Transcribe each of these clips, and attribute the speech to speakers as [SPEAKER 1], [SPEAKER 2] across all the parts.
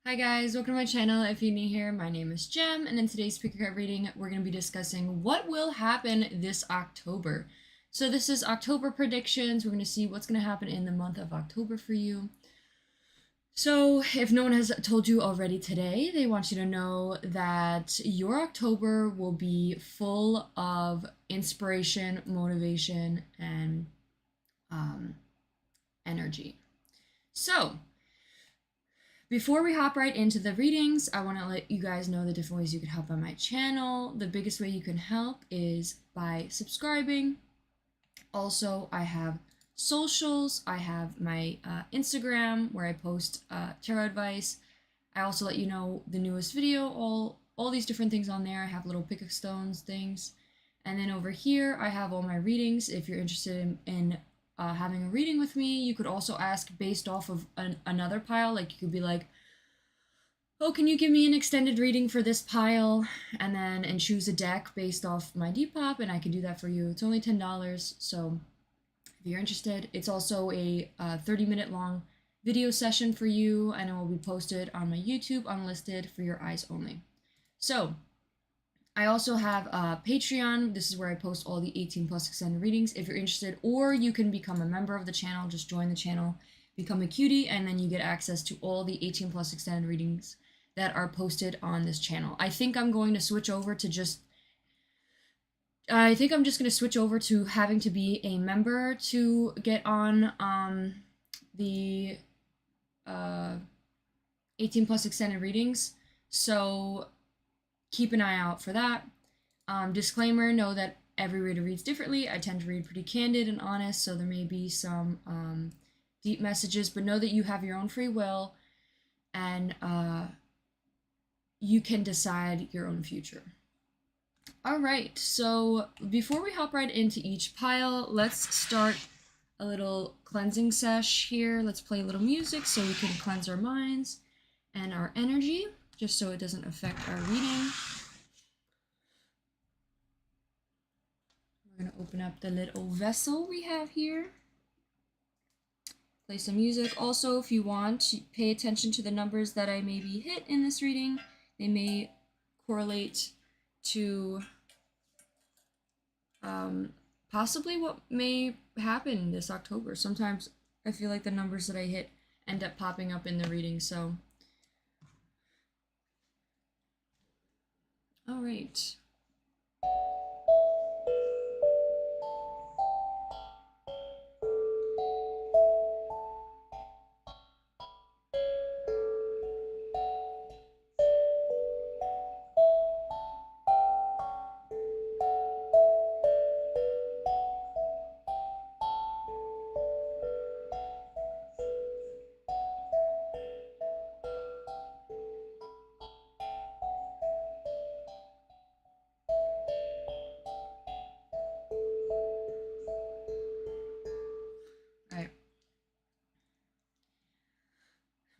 [SPEAKER 1] Hi guys, welcome to my channel. If you're new here, my name is Jem, and in today's pick a card reading, we're going to be discussing what will happen this October. So this is October predictions. We're going to see what's going to happen in the month of October for you. So if no one has told you already today, they want you to know that your October will be full of inspiration, motivation, and energy. So before we hop right into the readings, I want to let you guys know the different ways you can help on my channel. The biggest way you can help is by subscribing. Also, I have socials. I have my Instagram where I post tarot advice. I also let you know the newest video, all these different things on there. I have little pick of stones things. And then over here, I have all my readings. If you're interested in having a reading with me, you could also ask based off of another pile. Like you could be like, oh, can you give me an extended reading for this pile? And choose a deck based off my Depop, and I can do that for you. It's only $10, so if you're interested. It's also a 30-minute long video session for you, and it will be posted on my YouTube unlisted for your eyes only. So I also have Patreon. This is where I post all the 18 plus extended readings if you're interested, or you can become a member of the channel. Just join the channel, become a cutie, and then you get access to all the 18 plus extended readings that are posted on this channel. I think I'm going to switch over to just having to be a member to get on the 18 plus extended readings. So keep an eye out for that. Disclaimer, know that every reader reads differently. I tend to read pretty candid and honest, so there may be some deep messages, but know that you have your own free will, and you can decide your own future. All right, so before we hop right into each pile, let's start a little cleansing sesh here. Let's play a little music so we can cleanse our minds and our energy, just so it doesn't affect our reading. We're going to open up the little vessel we have here. Play some music. Also, if you want, pay attention to the numbers that I maybe hit in this reading. They may correlate to possibly what may happen this October. Sometimes I feel like the numbers that I hit end up popping up in the reading, so. All right.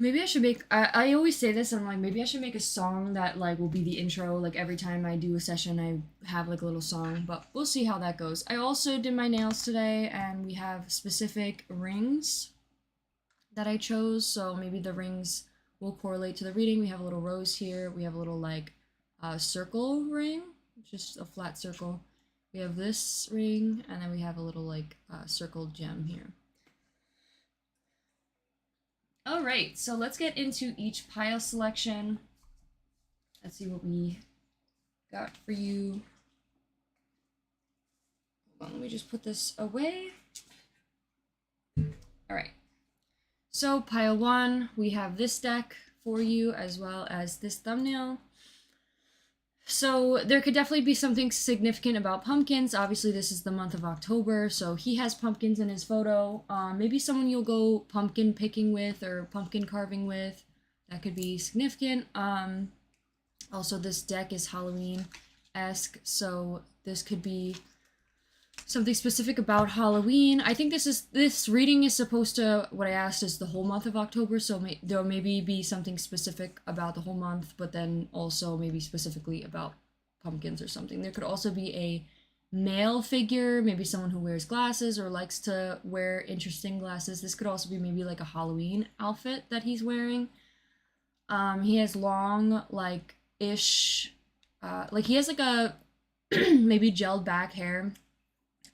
[SPEAKER 1] Maybe I should make, I always say this, I'm like, maybe I should make a song that, like, will be the intro, like, every time I do a session, I have, like, a little song, but we'll see how that goes. I also did my nails today, and we have specific rings that I chose, so maybe the rings will correlate to the reading. We have a little rose here, we have a little, like, circle ring, just a flat circle. We have this ring, and then we have a little, like, circled gem here. All right, so let's get into each pile selection. Let's see what we got for you. Hold on, let me just put this away. All right, so pile one, we have this deck for you as well as this thumbnail. So there could definitely be something significant about pumpkins. Obviously, this is the month of October, so he has pumpkins in his photo. Maybe someone you'll go pumpkin picking with or pumpkin carving with. That could be significant. Also, this deck is Halloween-esque, so this could be something specific about Halloween. I think this reading is supposed to, what I asked is the whole month of October, so there'll maybe be something specific about the whole month, but then also maybe specifically about pumpkins or something. There could also be a male figure, maybe someone who wears glasses or likes to wear interesting glasses. This could also be maybe like a Halloween outfit that he's wearing. He has long, like, ish, like he has like a maybe gelled back hair,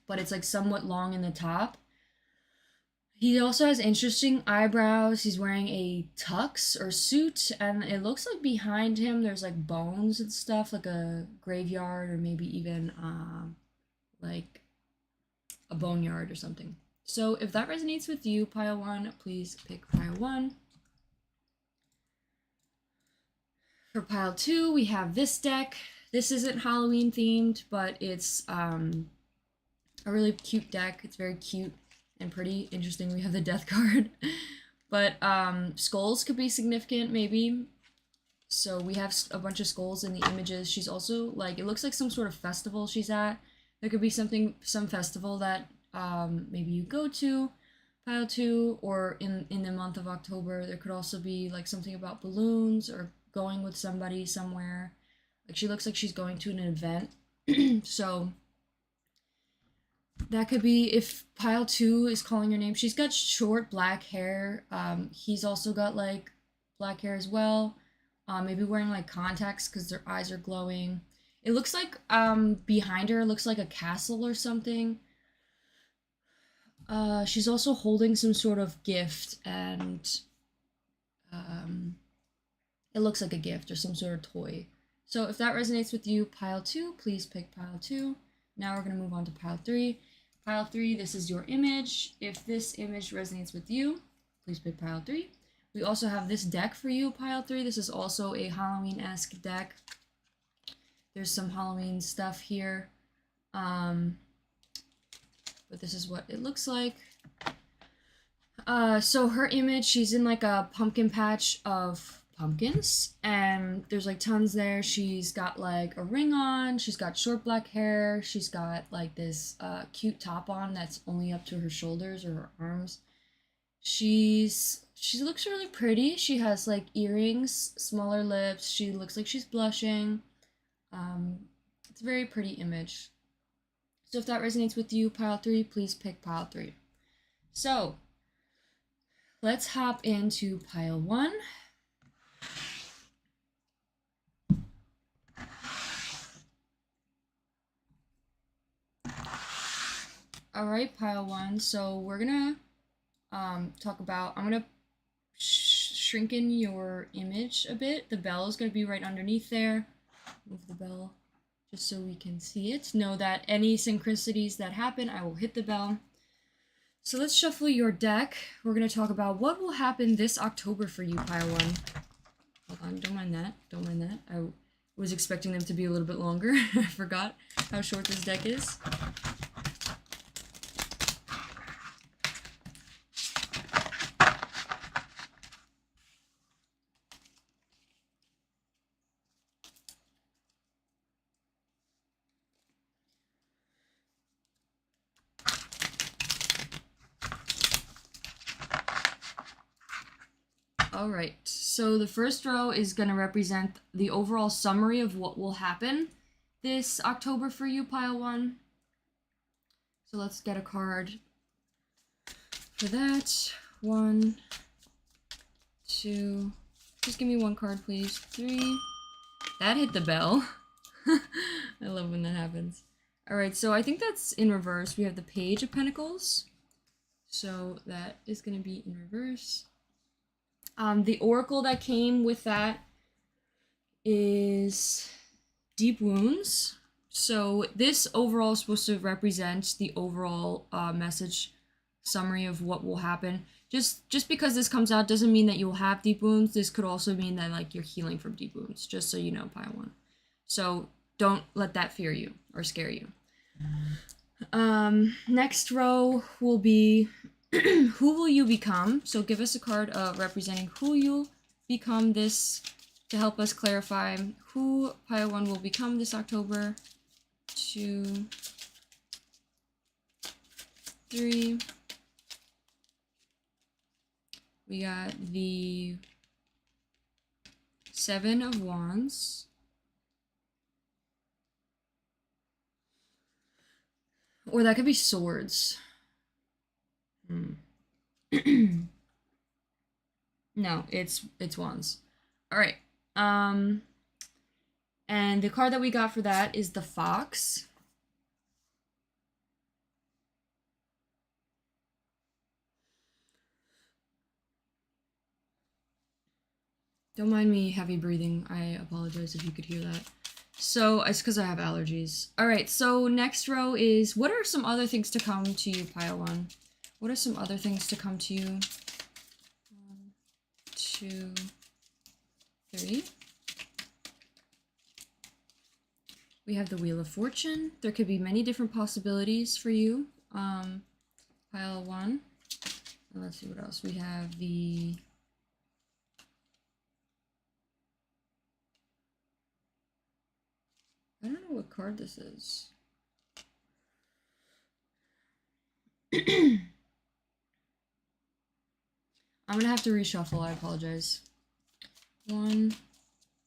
[SPEAKER 1] but it's like somewhat long in the top. He also has interesting eyebrows. He's wearing a tux or suit, and it looks like behind him there's like bones and stuff, like a graveyard or maybe even like a boneyard or something. So if that resonates with you, pile one, please pick pile one. For pile two, we have this deck. This isn't Halloween themed, but it's a really cute deck. It's very cute and pretty interesting. We have the death card. But skulls could be significant, maybe. So we have a bunch of skulls in the images. She's also, like, it looks like some sort of festival she's at. There could be some festival that maybe you go to, pile two, or in the month of October. There could also be, like, something about balloons or going with somebody somewhere. Like, she looks like she's going to an event. So that could be if pile two is calling her name. She's got short black hair. He's also got like black hair as well. Maybe wearing like contacts because their eyes are glowing. It looks like behind her looks like a castle or something. She's also holding some sort of gift, and it looks like a gift or some sort of toy. So if that resonates with you, pile two, please pick pile two. Now we're going to move on to pile three. Pile three, this is your image. If this image resonates with you, please pick pile three. We also have this deck for you, pile three. This is also a Halloween-esque deck. There's some Halloween stuff here. But this is what it looks like. So her image, she's in like a pumpkin patch of pumpkins, and there's like tons there. She's got like a ring on, she's got short black hair, she's got like this cute top on that's only up to her shoulders or her arms. She looks really pretty. She has like earrings, smaller lips, she looks like she's blushing. It's a very pretty image. So if that resonates with you, pile three, please pick pile three. So let's hop into pile one. All right, pile one. So we're gonna talk about, I'm gonna shrink in your image a bit. The bell is gonna be right underneath there. Move the bell just so we can see it. Know that any synchronicities that happen, I will hit the bell. So let's shuffle your deck. We're gonna talk about what will happen this October for you, pile one. Hold on, don't mind that. Don't mind that. I was expecting them to be a little bit longer. I forgot how short this deck is. All right, so the first row is going to represent the overall summary of what will happen this October for you, pile one. So let's get a card for that. 1, 2, just give me one card, please. 3. That hit the bell. I love when that happens. All right, so I think that's in reverse. We have the Page of Pentacles. So that is going to be in reverse. The oracle that came with that is Deep Wounds. So this overall is supposed to represent the overall message summary of what will happen. Just because this comes out doesn't mean that you'll have deep wounds. This could also mean that like you're healing from deep wounds, just so you know, pile one. So don't let that fear you or scare you. Next row will be who will you become? So give us a card representing who you'll become this to help us clarify who pile one will become this October. 2, 3. We got the 7 of Wands. Or that could be swords. No, it's wands. All right. And the card that we got for that is the Fox. Don't mind me heavy breathing. I apologize if you could hear that. So, it's because I have allergies. All right, so next row is, what are some other things to come to you, pile one? What are some other things to come to you? 1, 2, 3. We have the Wheel of Fortune. There could be many different possibilities for you. Pile one. And let's see what else. We have the... I don't know what card this is. I'm gonna have to reshuffle, I apologize. 1.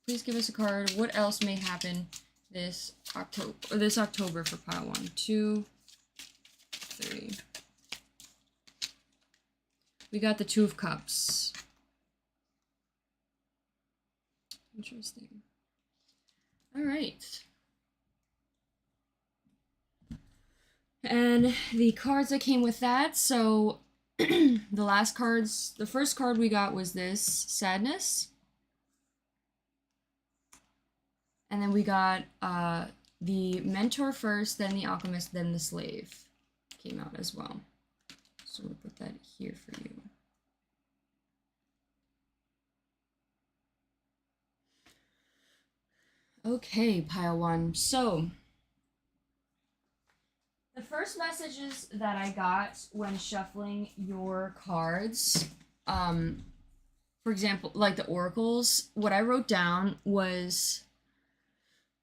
[SPEAKER 1] Please give us a card. What else may happen this October for pile 1? 2, 3. We got the Two of Cups. Interesting. All right. And the cards that came with that, so the first card we got was this, Sadness. And then we got the Mentor first, then the Alchemist, then the Slave came out as well. So we'll put that here for you. Okay, pile one. So the first messages that I got when shuffling your cards, for example, like the oracles, what I wrote down was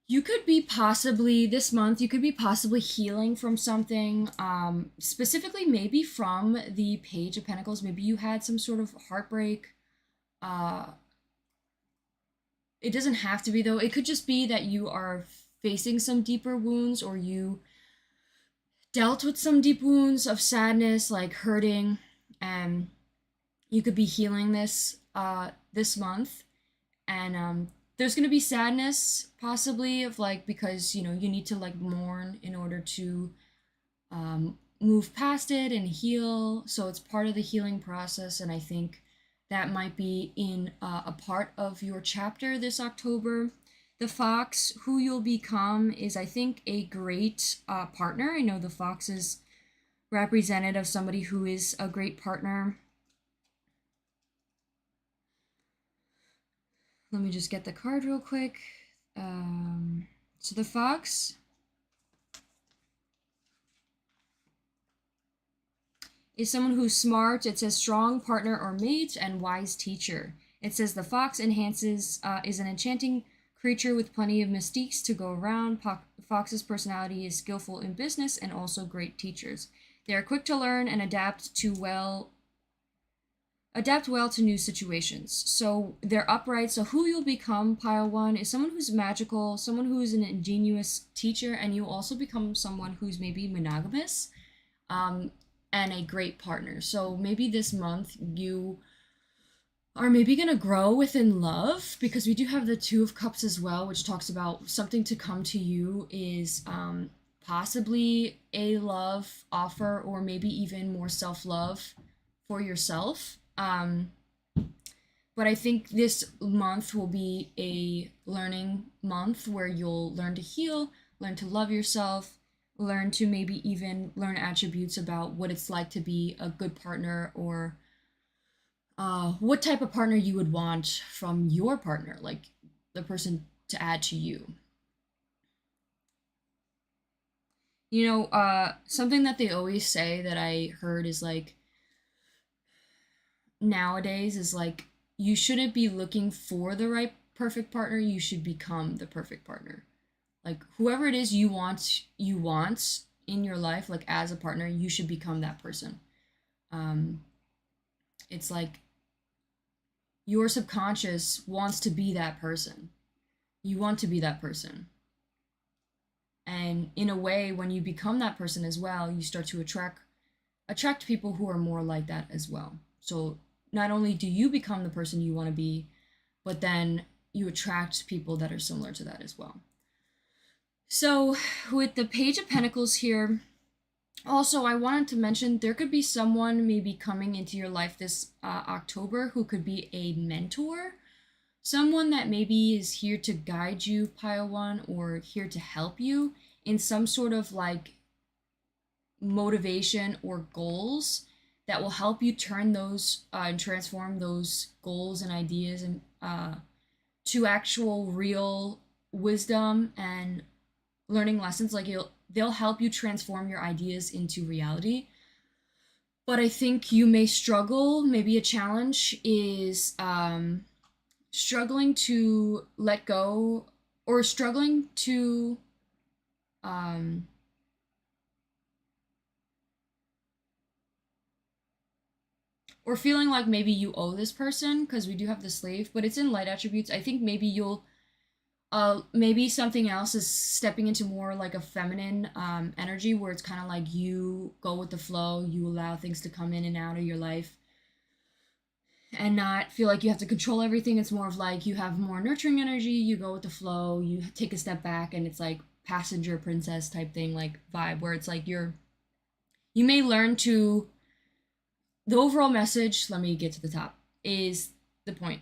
[SPEAKER 1] you could be possibly, this month, you could be possibly healing from something, specifically maybe from the Page of Pentacles. Maybe you had some sort of heartbreak. It doesn't have to be, though. It could just be that you are facing some deeper wounds, or you dealt with some deep wounds of sadness, like hurting, and you could be healing this this month. And there's gonna be sadness, possibly, of like, because you need to like mourn in order to move past it and heal. So it's part of the healing process, and I think that might be in a part of your chapter this October. The Fox, who you'll become, is, I think, a great partner. I know the Fox is representative of somebody who is a great partner. Let me just get the card real quick. So the Fox is someone who's smart. It says strong partner or mate and wise teacher. It says the Fox is an enchanting creature with plenty of mystiques to go around. Fox's personality is skillful in business and also great teachers. They are quick to learn and adapt well to new situations. So they're upright. So who you'll become, pile one, is someone who's magical, someone who's an ingenious teacher, and you also become someone who's maybe monogamous, and a great partner. So maybe this month you are maybe going to grow within love, because we do have the Two of Cups as well, which talks about something to come to you is possibly a love offer, or maybe even more self-love for yourself. But I think this month will be a learning month where you'll learn to heal, learn to love yourself, learn to maybe even learn attributes about what it's like to be a good partner, or what type of partner you would want from your partner, like the person to add to you. Something that they always say that I heard is like, nowadays is like, you shouldn't be looking for the right perfect partner, you should become the perfect partner. Like whoever it is you want in your life, like as a partner, you should become that person. It's like your subconscious wants to be that person. You want to be that person. And in a way, when you become that person as well, you start to attract people who are more like that as well. So not only do you become the person you want to be, but then you attract people that are similar to that as well. So with the Page of Pentacles here, also I wanted to mention there could be someone maybe coming into your life this October who could be a mentor, someone that maybe is here to guide you, Pile 1, or here to help you in some sort of like motivation or goals that will help you turn those and transform those goals and ideas and to actual real wisdom and learning lessons. Like they'll help you transform your ideas into reality. But I think you may struggle. Maybe a challenge is struggling to let go, or struggling to or feeling like maybe you owe this person, because we do have the Slave, but it's in light attributes. I think maybe you'll maybe something else is stepping into more like a feminine energy, where it's kind of like you go with the flow, you allow things to come in and out of your life and not feel like you have to control everything. It's more of like you have more nurturing energy, you go with the flow, you take a step back, and it's like passenger princess type thing, like vibe, where it's like you may learn to, the overall message, let me get to the top, is the point.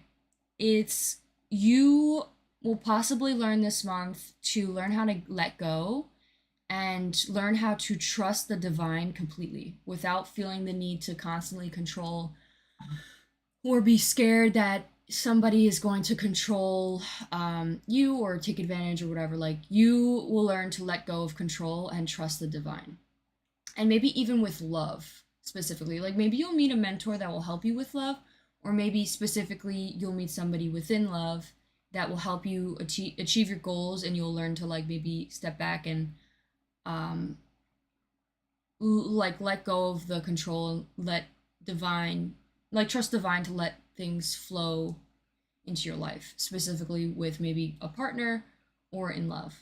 [SPEAKER 1] It's you will possibly learn this month to learn how to let go and learn how to trust the divine completely without feeling the need to constantly control or be scared that somebody is going to control you or take advantage or whatever. Like you will learn to let go of control and trust the divine. And maybe even with love specifically, like maybe you'll meet a mentor that will help you with love, or maybe specifically you'll meet somebody within love that will help you achieve your goals, and you'll learn to like maybe step back and like let go of the control and let divine, like trust divine to let things flow into your life, specifically with maybe a partner or in love.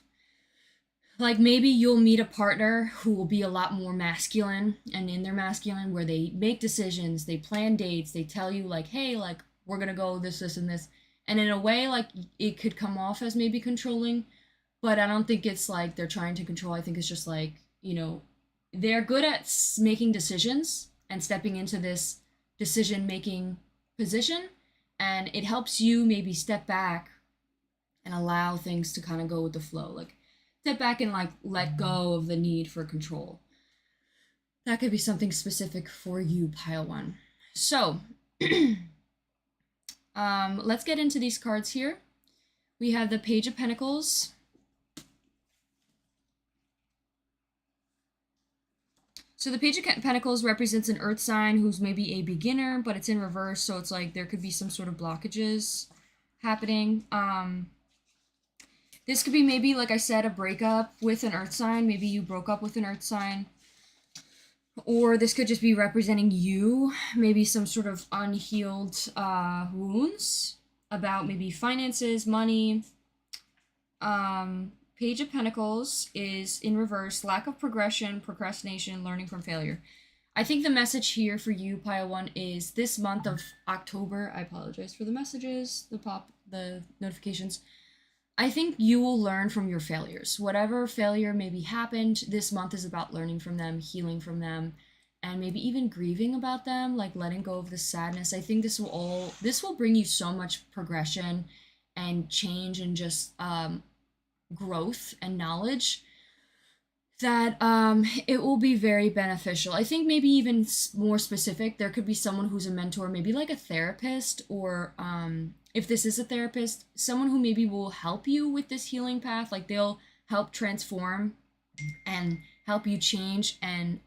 [SPEAKER 1] Like maybe you'll meet a partner who will be a lot more masculine, and in their masculine, where they make decisions, they plan dates, they tell you like, hey, like we're gonna go this and this. And in a way, like it could come off as maybe controlling, but I don't think it's like they're trying to control. I think it's just like, they're good at making decisions and stepping into this decision making position, and it helps you maybe step back and allow things to kind of go with the flow. Like step back and like let go of the need for control. That could be something specific for you, Pile 1. So let's get into these cards here. We have the Page of Pentacles. So the Page of Pentacles represents an earth sign who's maybe a beginner, but it's in reverse, so it's like there could be some sort of blockages happening. This could be maybe, like I said, a breakup with an earth sign. Maybe you broke up with an earth sign. Or this could just be representing you, maybe some sort of unhealed wounds about maybe finances, money. Page of Pentacles is in reverse, lack of progression, procrastination, learning from failure. I think the message here for you, Pile 1, is this month of October. I apologize for the messages, the notifications. I think you will learn from your failures. Whatever failure maybe happened, this month is about learning from them, healing from them, and maybe even grieving about them, like letting go of the sadness. I think this will bring you so much progression and change and just growth and knowledge that it will be very beneficial. I think maybe even more specific, there could be someone who's a mentor, maybe like a therapist, or if this is a therapist, someone who maybe will help you with this healing path. Like they'll help transform and help you change and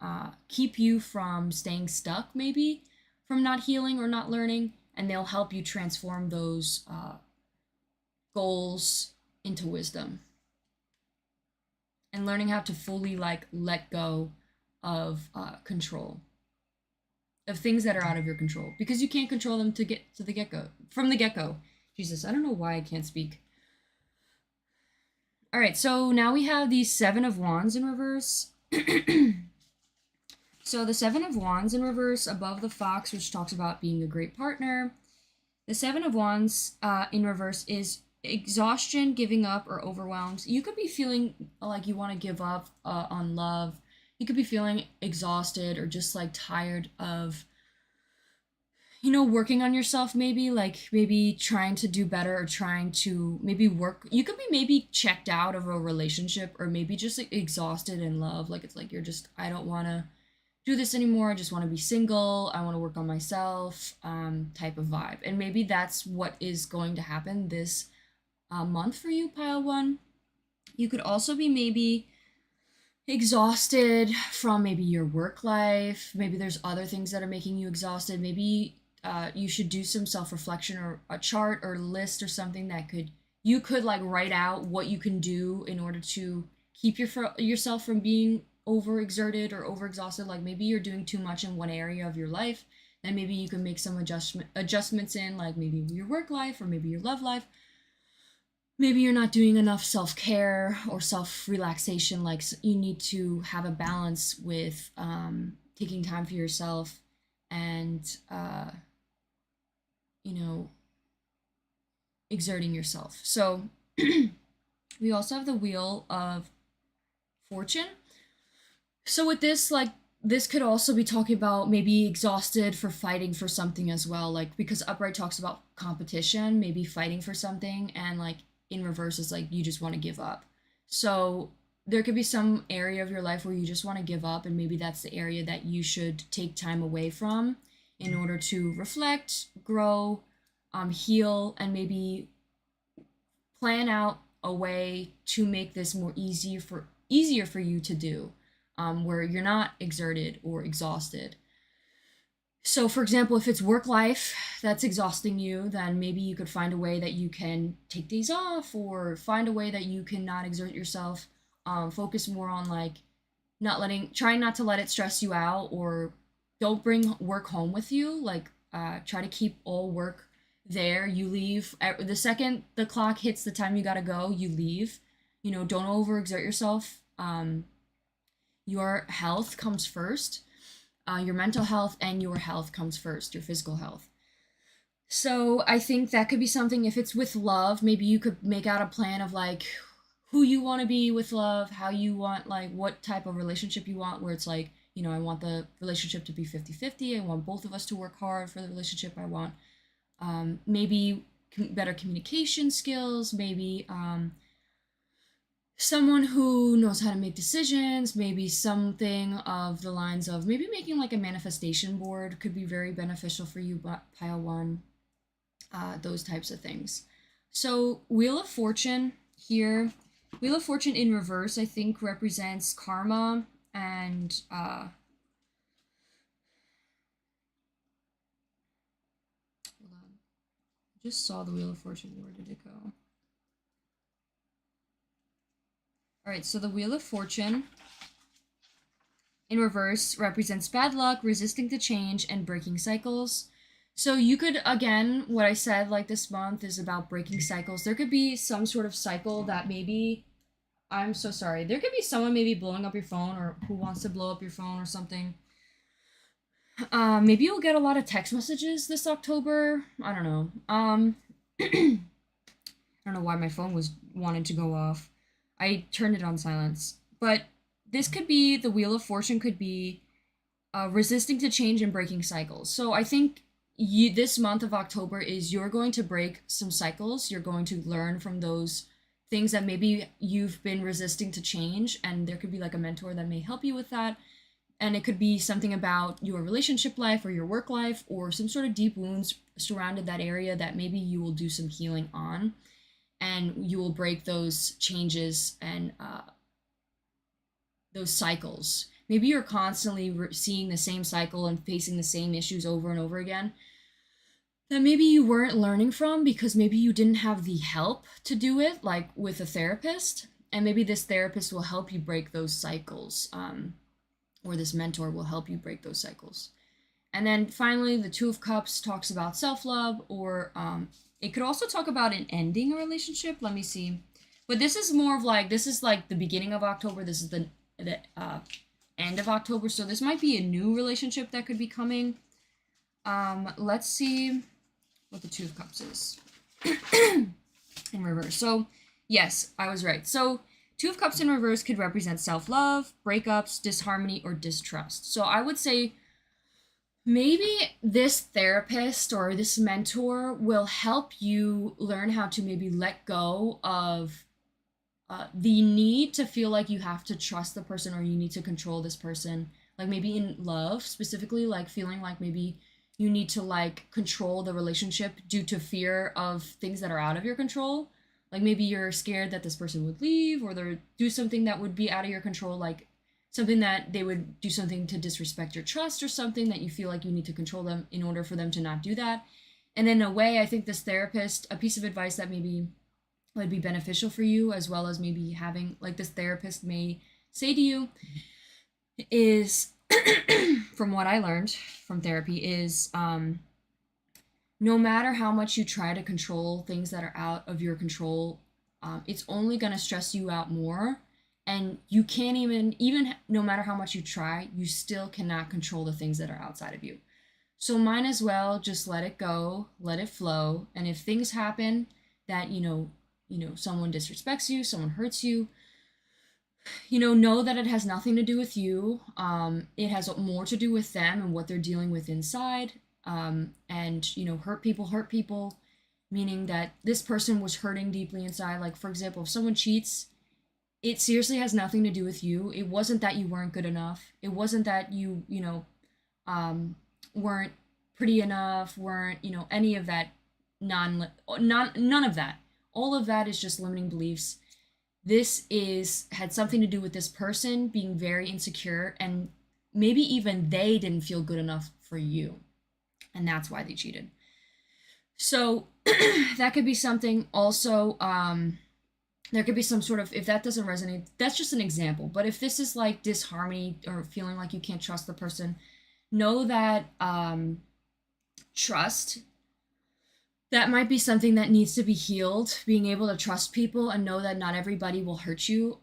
[SPEAKER 1] keep you from staying stuck, maybe from not healing or not learning, and they'll help you transform those goals into wisdom and learning how to fully like let go of control of things that are out of your control, because you can't control them from the get-go. Jesus, I don't know why I can't speak. All right, so now we have the Seven of Wands in reverse. So the Seven of Wands in reverse above the Fox, which talks about being a great partner. The Seven of Wands in reverse is exhaustion, giving up, or overwhelmed. You could be feeling like you want to give up on love. You could be feeling exhausted or just like tired of, working on yourself, maybe like maybe trying to do better or trying to maybe work. You could be maybe checked out of a relationship or maybe just like exhausted in love. Like it's like you're just, I don't want to do this anymore. I just want to be single. I want to work on myself, type of vibe. And maybe that's what is going to happen this month for you, pile one. You could also be maybe exhausted from maybe your work life. Maybe there's other things that are making you exhausted. Maybe you should do some self-reflection or a chart or list or something that you could like write out what you can do in order to keep yourself from being overexerted or overexhausted. Like maybe you're doing too much in one area of your life, then maybe you can make some adjustments in like maybe your work life or maybe your love life. Maybe you're not doing enough self-care or self-relaxation. Like you need to have a balance with taking time for yourself and exerting yourself. So we also have the Wheel of Fortune. So with this, like, this could also be talking about maybe exhausted for fighting for something as well. Like, because upright talks about competition, maybe fighting for something, and like in reverse is like you just want to give up. So there could be some area of your life where you just want to give up, and maybe that's the area that you should take time away from in order to reflect, grow, heal, and maybe plan out a way to make this more easier for you to do, where you're not exerted or exhausted. So, for example, if it's work life that's exhausting you, then maybe you could find a way that you can take days off or find a way that you can not exert yourself. Focus more on like trying not to let it stress you out, or don't bring work home with you. Like, try to keep all work there. You leave the second the clock hits the time you gotta go, you leave. Don't overexert yourself. Your health comes first. Your mental health and your health comes first, your physical health. So I think that could be something. If it's with love, maybe you could make out a plan of like who you want to be with love, how you want, like what type of relationship you want, where it's like, I want the relationship to be 50-50. I want both of us to work hard for the relationship. I want maybe better communication skills, maybe someone who knows how to make decisions, maybe something of the lines of maybe making like a manifestation board could be very beneficial for you, but pile one, those types of things. So Wheel of Fortune here, Wheel of Fortune in reverse, I think represents karma and hold on. I just saw the Wheel of Fortune. Where did it go? All right, so the Wheel of Fortune in reverse represents bad luck, resisting to change, and breaking cycles. So you could, again, what I said, like this month is about breaking cycles. There could be some sort of cycle that maybe, I'm so sorry, there could be someone maybe blowing up your phone or who wants to blow up your phone or something. Maybe you'll get a lot of text messages this October. I don't know. I don't know why my phone was wanted to go off. I turned it on silence. But this could be, the Wheel of Fortune could be resisting to change and breaking cycles. So I think this month of October you're going to break some cycles. You're going to learn from those things that maybe you've been resisting to change, and there could be like a mentor that may help you with that. And it could be something about your relationship life or your work life, or some sort of deep wounds surrounded that area that maybe you will do some healing on. And you will break those changes and those cycles. Maybe you're constantly seeing the same cycle and facing the same issues over and over again that maybe you weren't learning from because maybe you didn't have the help to do it, like with a therapist. And maybe this therapist will help you break those cycles, or this mentor will help you break those cycles. And then finally, the Two of Cups talks about self-love, or it could also talk about an ending a relationship. Let me see. But this is more of like, this is like the beginning of October. This is the end of October. So this might be a new relationship that could be coming. Let's see what the Two of Cups is in reverse. So, yes, I was right. So, Two of Cups in reverse could represent self-love, breakups, disharmony, or distrust. So, I would say maybe this therapist or this mentor will help you learn how to maybe let go of the need to feel like you have to trust the person or you need to control this person. Like maybe in love specifically, like feeling like maybe you need to like control the relationship due to fear of things that are out of your control. Like maybe you're scared that this person would leave or they do something that would be out of your control, like something that they would do something to disrespect your trust or something that you feel like you need to control them in order for them to not do that. And in a way, I think this therapist, a piece of advice that maybe would be beneficial for you, as well as maybe having like this therapist may say to you, is from what I learned from therapy is no matter how much you try to control things that are out of your control, it's only going to stress you out more. And you can't even no matter how much you try, you still cannot control the things that are outside of you. So might as well just let it go, let it flow. And if things happen that, someone disrespects you, someone hurts you, know that it has nothing to do with you. It has more to do with them and what they're dealing with inside. And, hurt people, meaning that this person was hurting deeply inside. Like, for example, if someone cheats, it seriously has nothing to do with you. It wasn't that you weren't good enough. It wasn't that you weren't pretty enough, weren't, any of that none of that. All of that is just limiting beliefs. This had something to do with this person being very insecure, and maybe even they didn't feel good enough for you. And that's why they cheated. So that could be something also, there could be some sort of, if that doesn't resonate, that's just an example. But if this is like disharmony or feeling like you can't trust the person, know that trust, that might be something that needs to be healed. Being able to trust people and know that not everybody will hurt you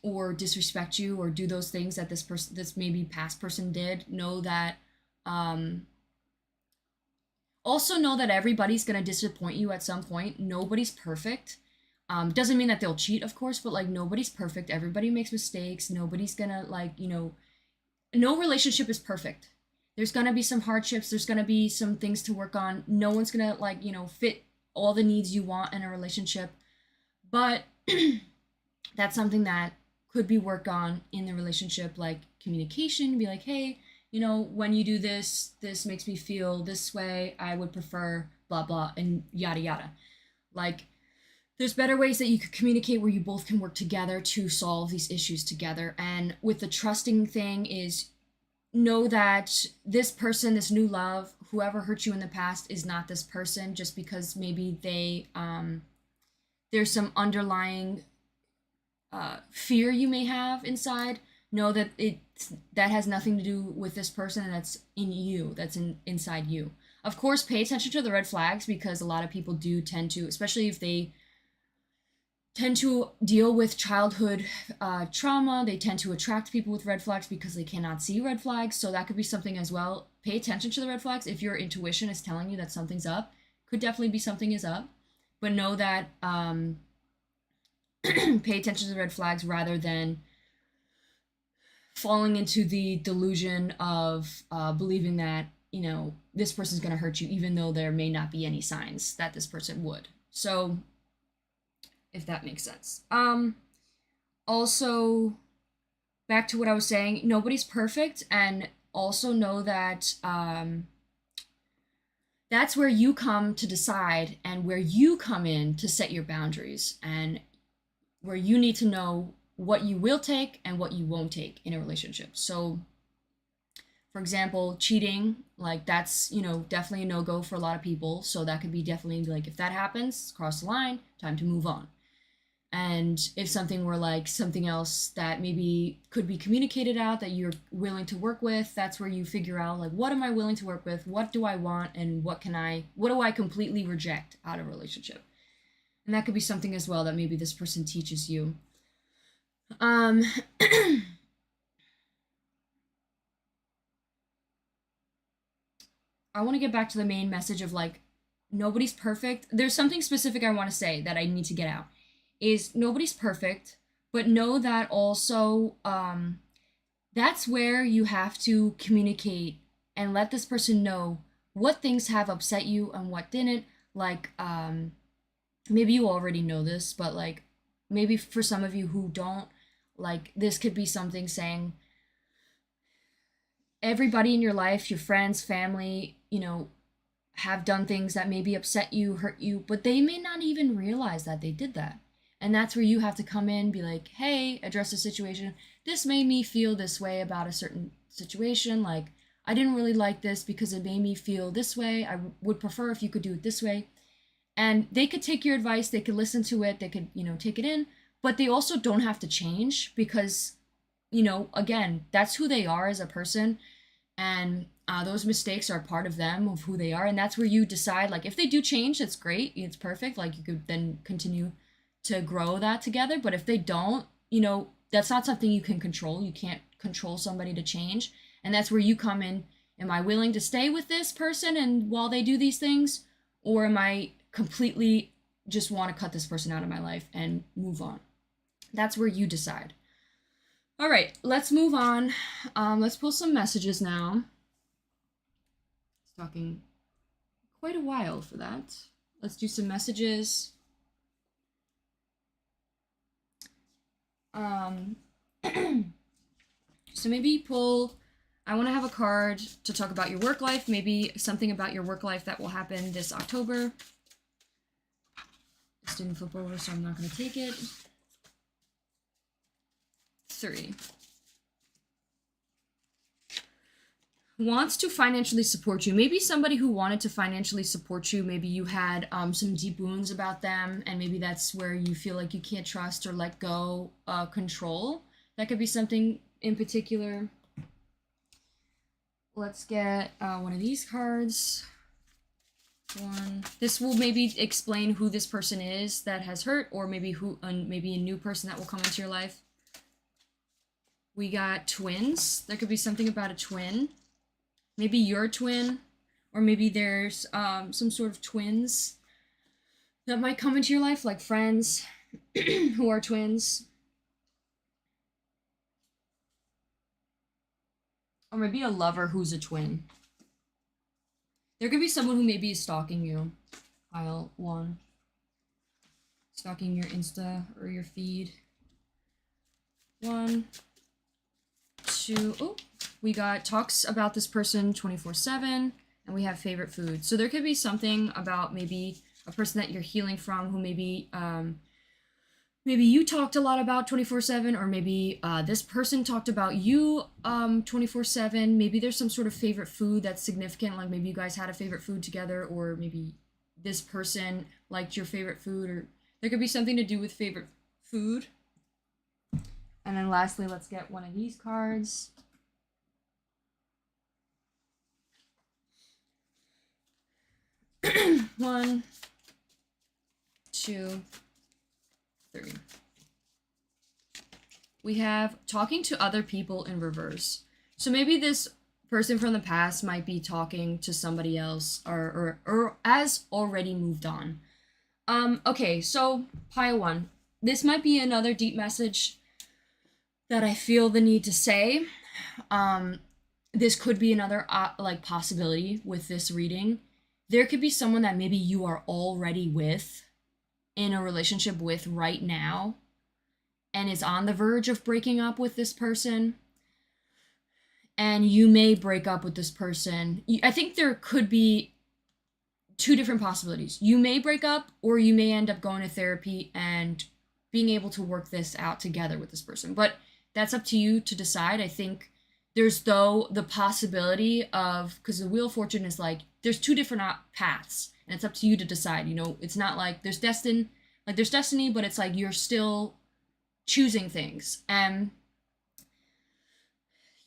[SPEAKER 1] or disrespect you or do those things that this maybe past person did. Know that also know that everybody's going to disappoint you at some point. Nobody's perfect. Doesn't mean that they'll cheat, of course, but like nobody's perfect. Everybody makes mistakes. Nobody's gonna no relationship is perfect. There's gonna be some hardships. There's gonna be some things to work on. No one's gonna fit all the needs you want in a relationship, but that's something that could be worked on in the relationship, like communication. Be like, hey, when you do this makes me feel this way. I would prefer blah blah and yada yada. Like, there's better ways that you could communicate where you both can work together to solve these issues together. And with the trusting thing is, know that this person, this new love, whoever hurt you in the past is not this person just because maybe there's some underlying fear you may have inside. Know that that has nothing to do with this person, and that's in you, that's inside you. Of course, pay attention to the red flags, because a lot of people do tend to, especially if they tend to deal with childhood trauma. They tend to attract people with red flags because they cannot see red flags. So that could be something as well. Pay attention to the red flags. If your intuition is telling you that something's up, could definitely be something is up. But know that pay attention to the red flags rather than falling into the delusion of believing that, this person's going to hurt you, even though there may not be any signs that this person would. So, if that makes sense. Also, back to what I was saying, nobody's perfect, and also know that that's where you come to decide and where you come in to set your boundaries, and where you need to know what you will take and what you won't take in a relationship. So, for example, cheating, like that's, definitely a no-go for a lot of people. So that could be definitely like, if that happens, cross the line, time to move on. And if something were like something else that maybe could be communicated out that you're willing to work with, that's where you figure out like, what am I willing to work with? What do I want? And what do I completely reject out of a relationship? And that could be something as well that maybe this person teaches you. I want to get back to the main message of like nobody's perfect. There's something specific I want to say that I need to get out. Is nobody's perfect, but know that also that's where you have to communicate and let this person know what things have upset you and what didn't. Like maybe you already know this, but like maybe for some of you who don't, like this could be something saying everybody in your life, your friends, family, have done things that maybe upset you, hurt you, but they may not even realize that they did that. And that's where you have to come in, be like, hey, address the situation. This made me feel this way about a certain situation. Like, I didn't really like this because it made me feel this way. I would prefer if you could do it this way. And they could take your advice, they could listen to it, they could, take it in, but they also don't have to change because, again, that's who they are as a person. And those mistakes are part of them, of who they are. And that's where you decide, like, if they do change, it's great, it's perfect. Like, you could then continue to grow that together. But if they don't, that's not something you can control. You can't control somebody to change. And that's where you come in. Am I willing to stay with this person and while they do these things? Or am I completely just want to cut this person out of my life and move on? That's where you decide. All right, let's move on. Let's pull some messages now. It's talking quite a while for that. Let's do some messages. So maybe pull, I want to have a card to talk about your work life, maybe something about your work life that will happen this October. This didn't flip over, so I'm not going to take it. 3. Wants to financially support you. Maybe somebody who wanted to financially support you, maybe you had some deep wounds about them, and maybe that's where you feel like you can't trust or let go control. That could be something in particular. Let's get one of these cards. One. This will maybe explain who this person is that has hurt, or maybe maybe a new person that will come into your life. We got twins. There could be something about a twin. Maybe you're a twin, or maybe there's some sort of twins that might come into your life, like friends who are twins. Or maybe a lover who's a twin. There could be someone who maybe is stalking you. Pile 1. Stalking your Insta or your feed. 1, 2. Oh, we got talks about this person 24/7, and we have favorite food. So there could be something about maybe a person that you're healing from who maybe maybe you talked a lot about 24/7, or maybe this person talked about you 24/7. Maybe there's some sort of favorite food that's significant, like maybe you guys had a favorite food together, or maybe this person liked your favorite food, or there could be something to do with favorite food. And then lastly, let's get one of these cards. One, 2, 3. We have talking to other people in reverse. So maybe this person from the past might be talking to somebody else, or has already moved on. Okay, so pile 1. This might be another deep message that I feel the need to say. This could be another like possibility with this reading. There could be someone that maybe you are already with, in a relationship with right now, and is on the verge of breaking up with this person. And you may break up with this person. I think there could be 2 different possibilities. You may break up, or you may end up going to therapy and being able to work this out together with this person. But that's up to you to decide. I think there's, though, the possibility of, because the Wheel of Fortune is like, there's 2 different paths, and it's up to you to decide. It's not like there's destiny, but it's like you're still choosing things. And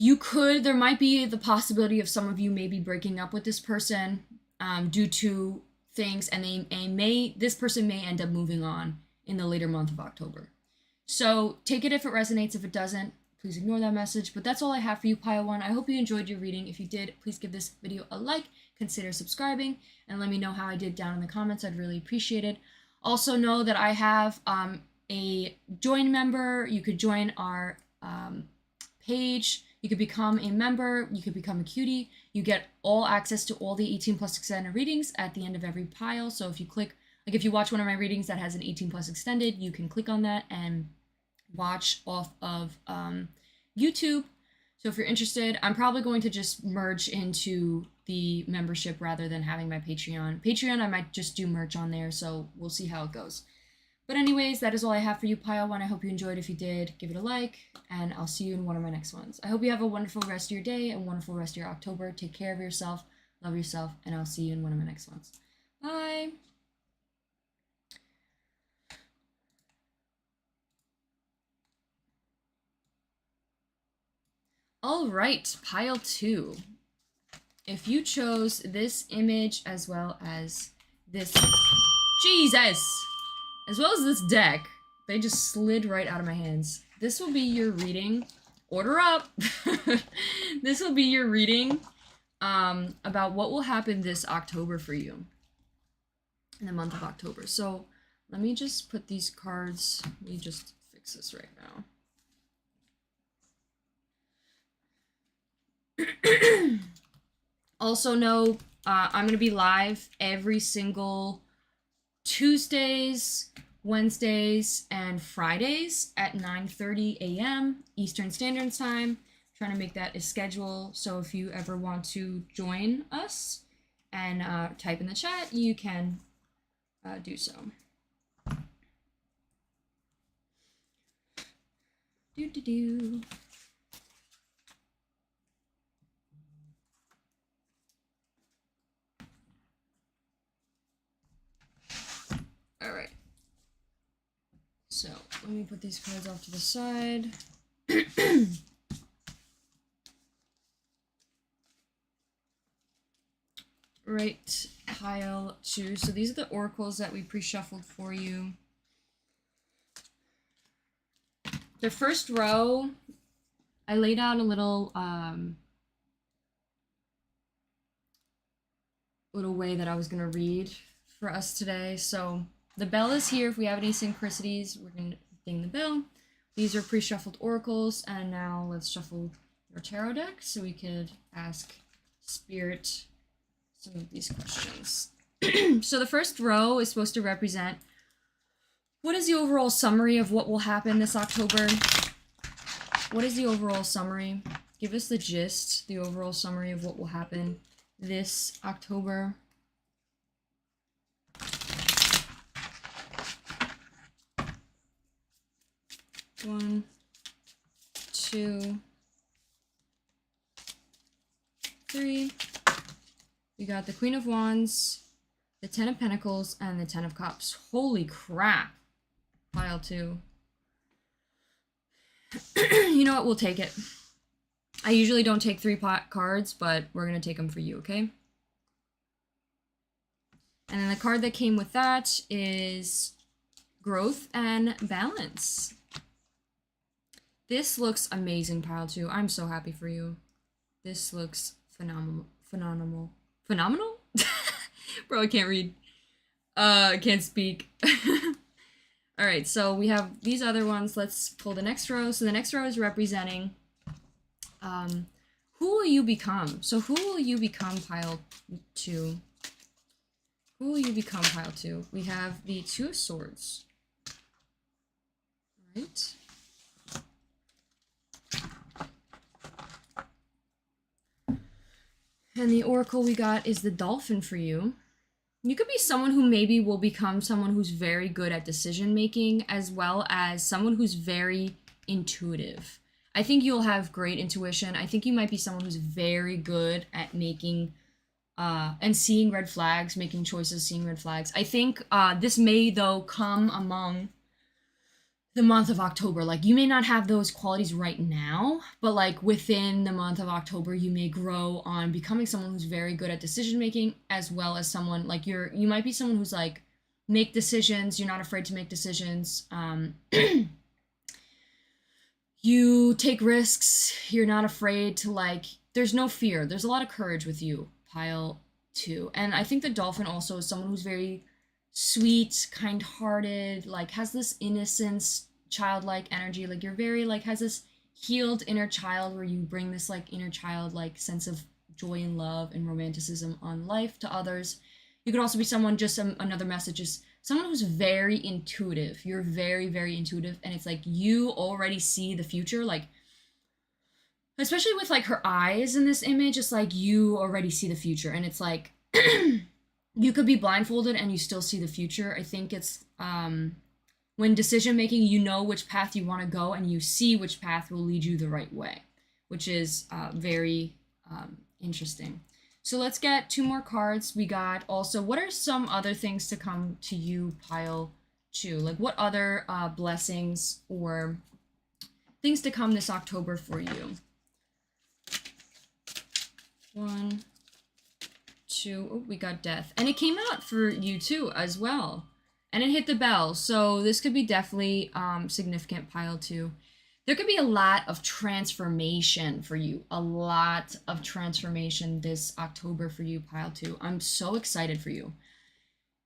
[SPEAKER 1] there might be the possibility of some of you maybe breaking up with this person due to things, and this person may end up moving on in the later month of October. So take it if it resonates. If it doesn't, please ignore that message. But that's all I have for you, Pile 1. I hope you enjoyed your reading. If you did, please give this video a like, consider subscribing, and let me know how I did down in the comments. I'd really appreciate it. Also know that I have a join member. You could join our page. You could become a member. You could become a cutie. You get all access to all the 18 plus extended readings at the end of every pile. So if you click, like if you watch one of my readings that has an 18 plus extended, you can click on that and watch off of YouTube. So if you're interested, I'm probably going to just merge into the membership rather than having my Patreon. Patreon, I might just do merch on there, so we'll see how it goes. But anyways, that is all I have for you, Pile 1. I hope you enjoyed. If you did, give it a like, and I'll see you in one of my next ones. I hope you have a wonderful rest of your day, a wonderful rest of your October. Take care of yourself, love yourself, and I'll see you in one of my next ones. Bye! All right, Pile 2. If you chose this image as well as this... Jesus! As well as this deck, they just slid right out of my hands. This will be your reading. Order up! This will be your reading about what will happen this October for you. In the month of October. So, let me just put these cards... Let me just fix this right now. Also know, I'm going to be live every single Tuesdays, Wednesdays, and Fridays at 9:30 a.m. Eastern Standard Time. I'm trying to make that a schedule, so if you ever want to join us and type in the chat, you can do so. Do-do-do. All right. So let me put these cards off to the side. Right, Pile 2. So these are the oracles that we pre-shuffled for you. The first row, I laid out a little way that I was gonna read for us today. So the bell is here. If we have any synchronicities, we're going to ding the bell. These are pre-shuffled oracles, and now let's shuffle your tarot deck so we could ask Spirit some of these questions. So the first row is supposed to represent what is the overall summary of what will happen this October? What is the overall summary? Give us the gist, the overall summary of what will happen this October. One, two, three. We got the Queen of Wands, the Ten of Pentacles, and the Ten of Cups. Holy crap. Pile 2. You know what? We'll take it. I usually don't take 3 cards, but we're going to take them for you, okay? And then the card that came with that is Growth and Balance. This looks amazing, Pile 2. I'm so happy for you. This looks phenomenal. Phenomenal? Bro, I can't read. I can't speak. Alright, so we have these other ones. Let's pull the next row. So the next row is representing who will you become? So who will you become, Pile 2? Who will you become, Pile 2? We have the Two of Swords. Alright. And the oracle we got is the Dolphin for you. You could be someone who maybe will become someone who's very good at decision making, as well as someone who's very intuitive. I think you'll have great intuition. I think you might be someone who's very good at making and seeing red flags, making choices, seeing red flags. I think this may, though, come among the month of October. Like, you may not have those qualities right now, but like within the month of October, you may grow on becoming someone who's very good at decision making, as well as someone like you might be someone who's like make decisions. You're not afraid to make decisions. You take risks. You're not afraid to like, there's no fear. There's a lot of courage with you, pile 2. And I think the dolphin also is someone who's very sweet, kind-hearted, like has this innocence, childlike energy. Like you're very like has this healed inner child where you bring this like inner child like sense of joy and love and romanticism on life to others. You could also be someone, just another message is someone who's very intuitive. You're very, very intuitive, and it's like you already see the future, like especially with like her eyes in this image, it's like you already see the future, and it's like you could be blindfolded and you still see the future. I think it's when decision making, you know which path you want to go and you see which path will lead you the right way, which is very interesting. So let's get 2 more cards. We got also, what are some other things to come to you, pile 2? Like what other blessings or things to come this October for you? 1, 2, oh, we got death. And it came out for you too as well. And it hit the bell. So this could be definitely significant, pile 2. There could be a lot of transformation for you. A lot of transformation this October for you, pile 2. I'm so excited for you.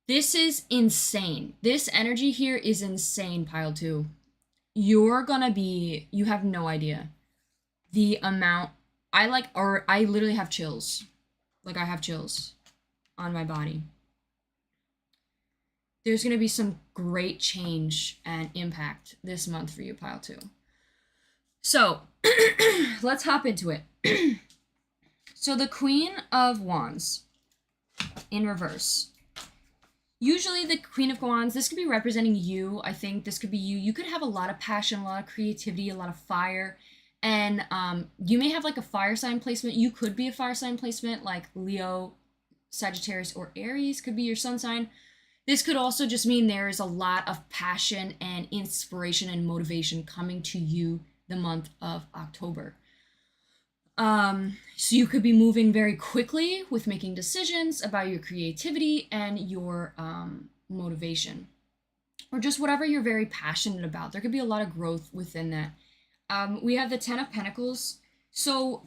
[SPEAKER 1] This is insane. This energy here is insane, pile 2. You're gonna be, you have no idea the amount, I literally have chills. Like I have chills on my body. There's gonna be some great change and impact this month for you, pile 2. So, let's hop into it. So the Queen of Wands in reverse. Usually the Queen of Wands, this could be representing you. I think this could be you. You could have a lot of passion, a lot of creativity, a lot of fire. And you may have like a fire sign placement. You could be a fire sign placement like Leo, Sagittarius, or Aries could be your sun sign. This could also just mean there is a lot of passion and inspiration and motivation coming to you the month of October. So you could be moving very quickly with making decisions about your creativity and your motivation, or just whatever you're very passionate about. There could be a lot of growth within that. We have the 10 of Pentacles. So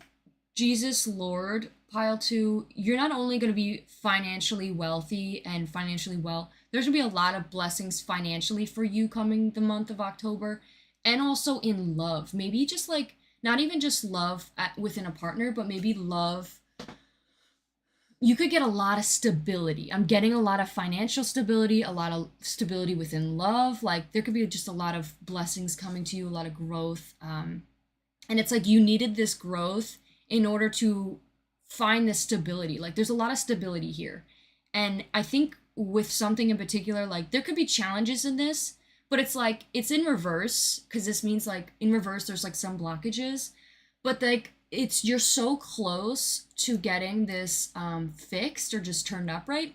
[SPEAKER 1] Jesus Lord, pile 2, you're not only going to be financially wealthy and financially well, there's going to be a lot of blessings financially for you coming the month of October. And also in love, maybe just like, not even just love within a partner, but maybe love. You could get a lot of stability. I'm getting a lot of financial stability, a lot of stability within love. Like there could be just a lot of blessings coming to you, a lot of growth. And it's like you needed this growth in order to find this stability. Like there's a lot of stability here. And I think with something in particular, like there could be challenges in this, but it's like, it's in reverse, because this means like in reverse, there's like some blockages, but like you're so close to getting this fixed or just turned upright.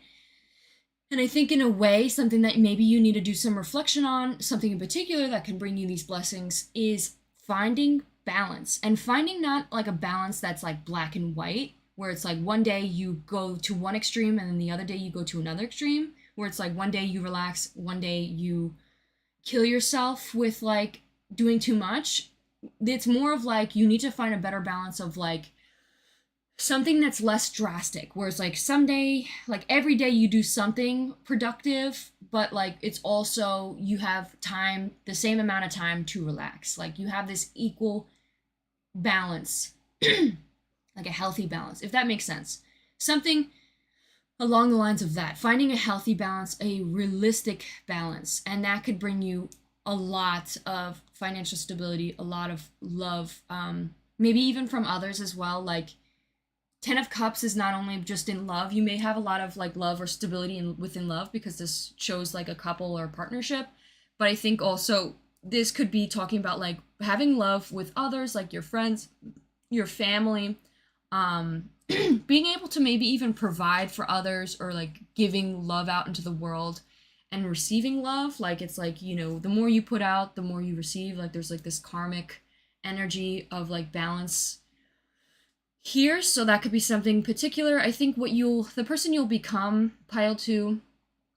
[SPEAKER 1] And I think in a way, something that maybe you need to do some reflection on, something in particular that can bring you these blessings, is finding balance, and finding not like a balance that's like black and white, where it's like one day you go to one extreme and then the other day you go to another extreme, where it's like one day you relax, one day you kill yourself with like doing too much. It's more of like you need to find a better balance of like something that's less drastic, where it's like someday, like every day you do something productive, but like it's also you have time, the same amount of time to relax. Like you have this equal balance, like a healthy balance, if that makes sense. Something along the lines of that, finding a healthy balance, a realistic balance, and that could bring you a lot of financial stability, a lot of love, maybe even from others as well. Like 10 of Cups is not only just in love. You may have a lot of like love or stability within love, because this shows like a couple or partnership, but I think also this could be talking about like having love with others, like your friends, your family, being able to maybe even provide for others, or like giving love out into the world and receiving love. Like it's like, you know, the more you put out, the more you receive. Like there's like this karmic energy of like balance here. So that could be something particular. I think the person you'll become, pile 2,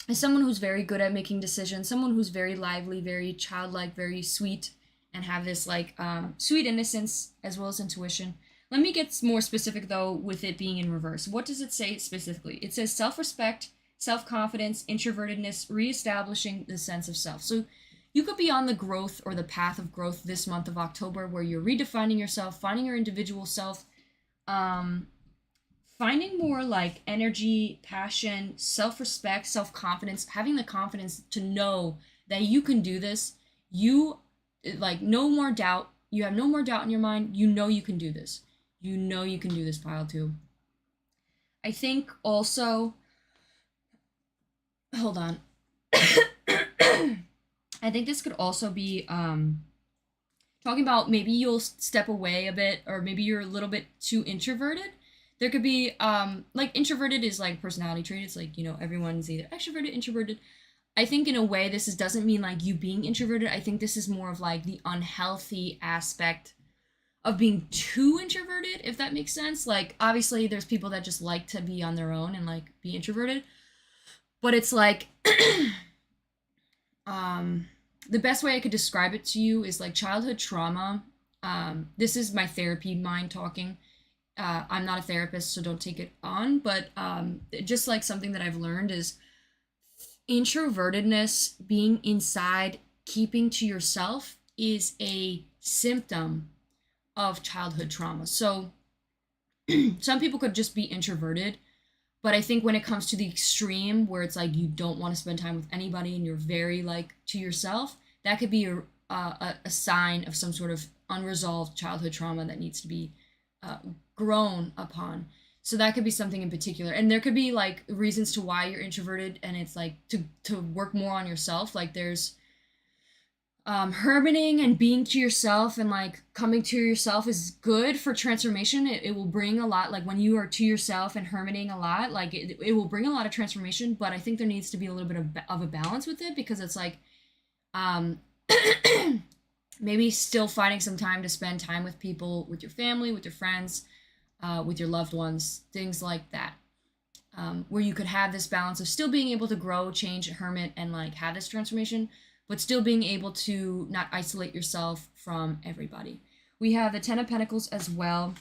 [SPEAKER 1] is someone who's very good at making decisions, someone who's very lively, very childlike, very sweet and have this like sweet innocence as well as intuition. Let me get more specific though with it being in reverse. What does it say specifically? It says self-respect, self-confidence, introvertedness, reestablishing the sense of self. So you could be on the growth or the path of growth this month of October where you're redefining yourself, finding your individual self, finding more like energy, passion, self-respect, self-confidence, having the confidence to know that you can do this. You like no more doubt. You have no more doubt in your mind. You know you can do this. You know you can do this, pile 2. I think also, hold on. I think this could also be talking about maybe you'll step away a bit, or maybe you're a little bit too introverted. There could be like introverted is like personality trait. It's like, you know, everyone's either extroverted, introverted. I think in a way doesn't mean like you being introverted. I think this is more of like the unhealthy aspect of being too introverted, if that makes sense. Like obviously there's people that just like to be on their own and like be introverted. But it's like the best way I could describe it to you is like childhood trauma. This is my therapy mind talking. I'm not a therapist, so don't take it on. But just like something that I've learned is introvertedness, being inside, keeping to yourself is a symptom of childhood trauma. So some people could just be introverted, but I think when it comes to the extreme where it's like you don't want to spend time with anybody and you're very like to yourself, that could be a sign of some sort of unresolved childhood trauma that needs to be grown upon. So that could be something in particular. And there could be like reasons to why you're introverted, and it's like to work more on yourself. Like there's hermiting and being to yourself and like coming to yourself is good for transformation. It will bring a lot, like when you are to yourself and hermiting a lot, like it will bring a lot of transformation. But I think there needs to be a little bit of a balance with it, because it's like maybe still finding some time to spend time with people, with your family, with your friends, with your loved ones, things like that, where you could have this balance of still being able to grow, change, hermit, and like have this transformation, but still being able to not isolate yourself from everybody. We have the 10 of Pentacles as well,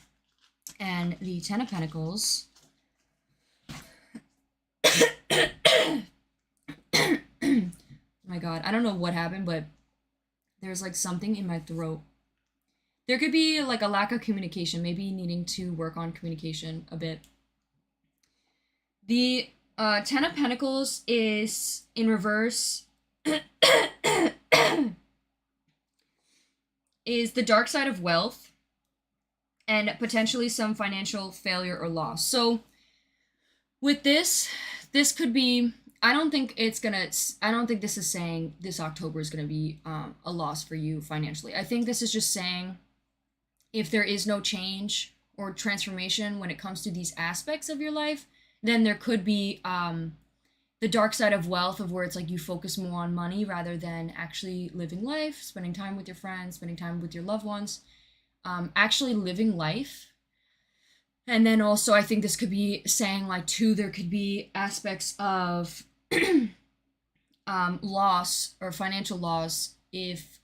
[SPEAKER 1] and the 10 of Pentacles my god, I don't know what happened, but there's like something in my throat. There could be like a lack of communication, maybe needing to work on communication a bit. The 10 of Pentacles is in reverse. Is the dark side of wealth and potentially some financial failure or loss. So with this could be, I don't think this is saying this October is going to be a loss for you financially. I think this is just saying if there is no change or transformation when it comes to these aspects of your life, then there could be the dark side of wealth, of where it's like you focus more on money rather than actually living life, spending time with your friends, spending time with your loved ones, actually living life. And then also I think this could be saying like too, there could be aspects of loss or financial loss if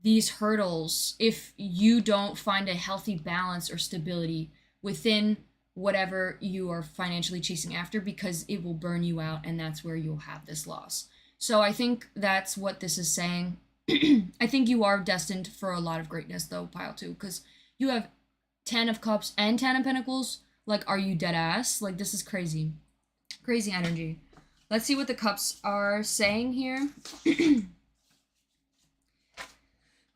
[SPEAKER 1] these hurdles, if you don't find a healthy balance or stability within whatever you are financially chasing after, because it will burn you out, and that's where you'll have this loss. So I think that's what this is saying. I think you are destined for a lot of greatness though, pile 2, because you have 10 of Cups and 10 of Pentacles. Like, are you dead ass? Like, this is crazy. Crazy energy. Let's see what the Cups are saying here.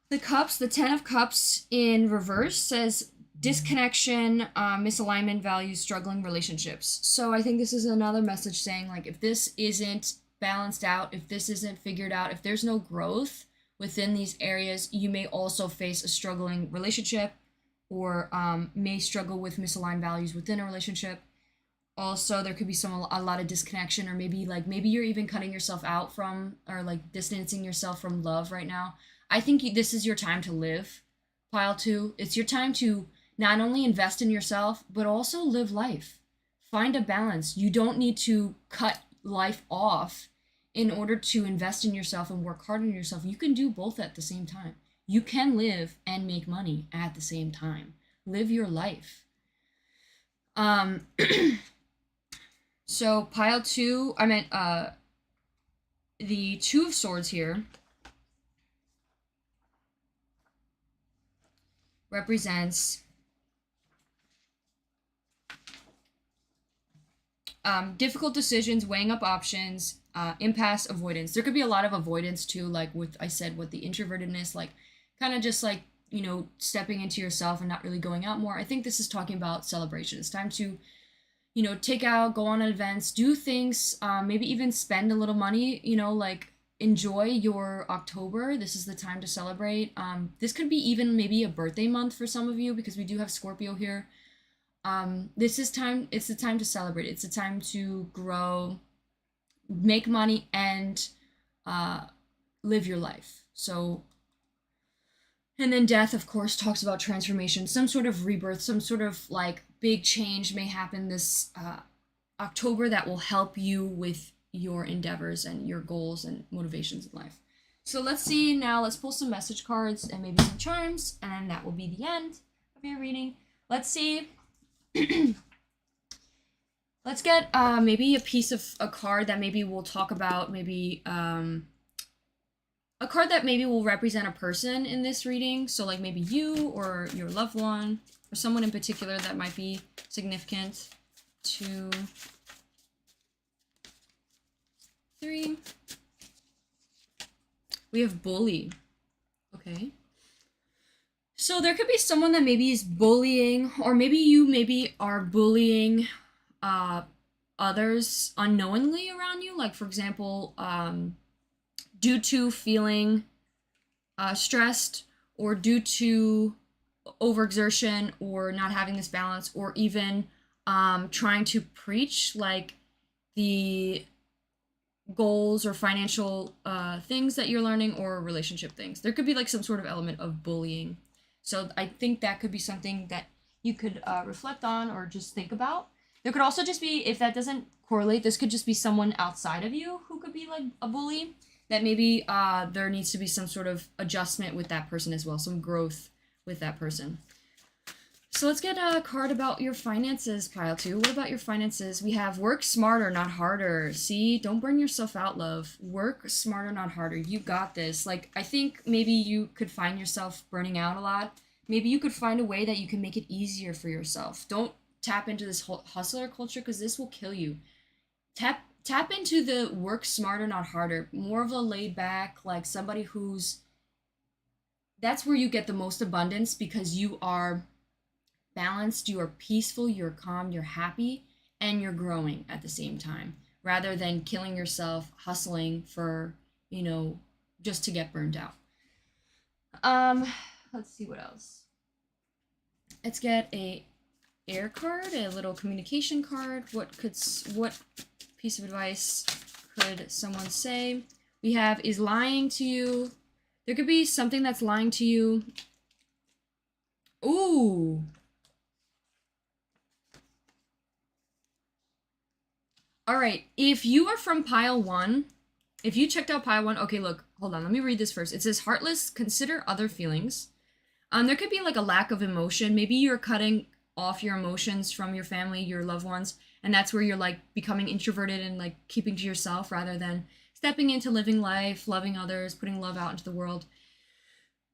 [SPEAKER 1] The Cups, the 10 of Cups in reverse says disconnection, misalignment, values, struggling relationships. So I think this is another message saying like, if this isn't balanced out, if this isn't figured out, if there's no growth within these areas, you may also face a struggling relationship, or may struggle with misaligned values within a relationship. Also, there could be a lot of disconnection, or maybe you're even cutting yourself out from, or like distancing yourself from love right now. I think this is your time to live, pile 2. It's your time to not only invest in yourself, but also live life. Find a balance. You don't need to cut life off in order to invest in yourself and work hard on yourself, you can do both at the same time. You can live and make money at the same time. Live your life. So pile 2, I meant the 2 of Swords here represents difficult decisions, weighing up options, impasse, avoidance. There could be a lot of avoidance too, like with I said with the introvertedness, like kind of just like, you know, stepping into yourself and not really going out more. I think this is talking about celebration. It's time to, you know, take out, go on events, do things, maybe even spend a little money, you know, like enjoy your October. This is the time to celebrate. This could be even maybe a birthday month for some of you because we do have Scorpio here. This is time, it's the time to celebrate. It's the time to grow, make money, and live your life. So, and then death, of course, talks about transformation, some sort of rebirth, some sort of like big change may happen this October that will help you with your endeavors and your goals and motivations in life. So let's see now, let's pull some message cards and maybe some charms, and then that will be the end of your reading. Let's see. Let's get maybe a piece of a card that maybe we'll talk about, maybe a card that maybe will represent a person in this reading. So like maybe you or your loved one or someone in particular that might be significant. 2, 3. We have bully. Okay. So there could be someone that maybe is bullying, or maybe you maybe are bullying others unknowingly around you. Like for example, due to feeling stressed, or due to overexertion, or not having this balance, or even trying to preach like the goals or financial things that you're learning, or relationship things. There could be like some sort of element of bullying. So I think that could be something that you could reflect on or just think about. There could also just be, if that doesn't correlate, this could just be someone outside of you who could be like a bully, that maybe there needs to be some sort of adjustment with that person as well, some growth with that person. So let's get a card about your finances, pile 2. What about your finances? We have work smarter, not harder. See, don't burn yourself out, love. Work smarter, not harder. You got this. Like, I think maybe you could find yourself burning out a lot. Maybe you could find a way that you can make it easier for yourself. Don't tap into this whole hustler culture, because this will kill you. Tap into the work smarter, not harder. More of a laid back, like somebody who's... That's where you get the most abundance, because you are balanced, you are peaceful, you're calm, you're happy, and you're growing at the same time, rather than killing yourself, hustling for, you know, just to get burned out. Let's see what else. Let's get a air card, a little communication card. What piece of advice could someone say? We have, is lying to you. There could be something that's lying to you. Ooh. All right, if you are from pile 1, if you checked out pile 1, okay, look, hold on, let me read this first. It says, heartless, consider other feelings. There could be like a lack of emotion. Maybe you're cutting off your emotions from your family, your loved ones, and that's where you're like becoming introverted and like keeping to yourself rather than stepping into living life, loving others, putting love out into the world.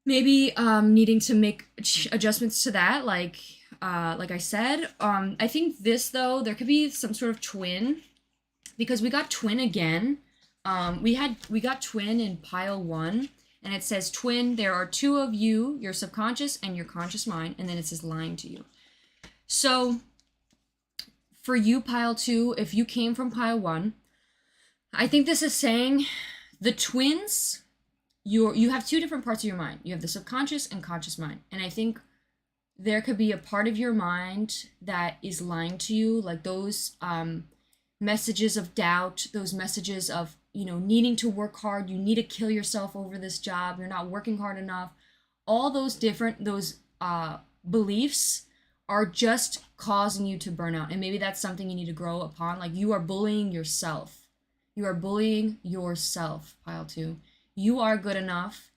[SPEAKER 1] Maybe needing to make adjustments to that, like I said. I think this, though, there could be some sort of twin, because we got twin again. We got twin in pile 1, and it says twin, there are 2 of you, your subconscious and your conscious mind, and then it says lying to you. So for you, pile 2, if you came from pile 1, I think this is saying the twins, you have 2 different parts of your mind. You have the subconscious and conscious mind, and I think there could be a part of your mind that is lying to you, like those messages of doubt, those messages of, you know, needing to work hard, you need to kill yourself over this job, you're not working hard enough. All those beliefs are just causing you to burn out, and maybe that's something you need to grow upon. Like, you are bullying yourself. You are bullying yourself, pile 2. You are good enough.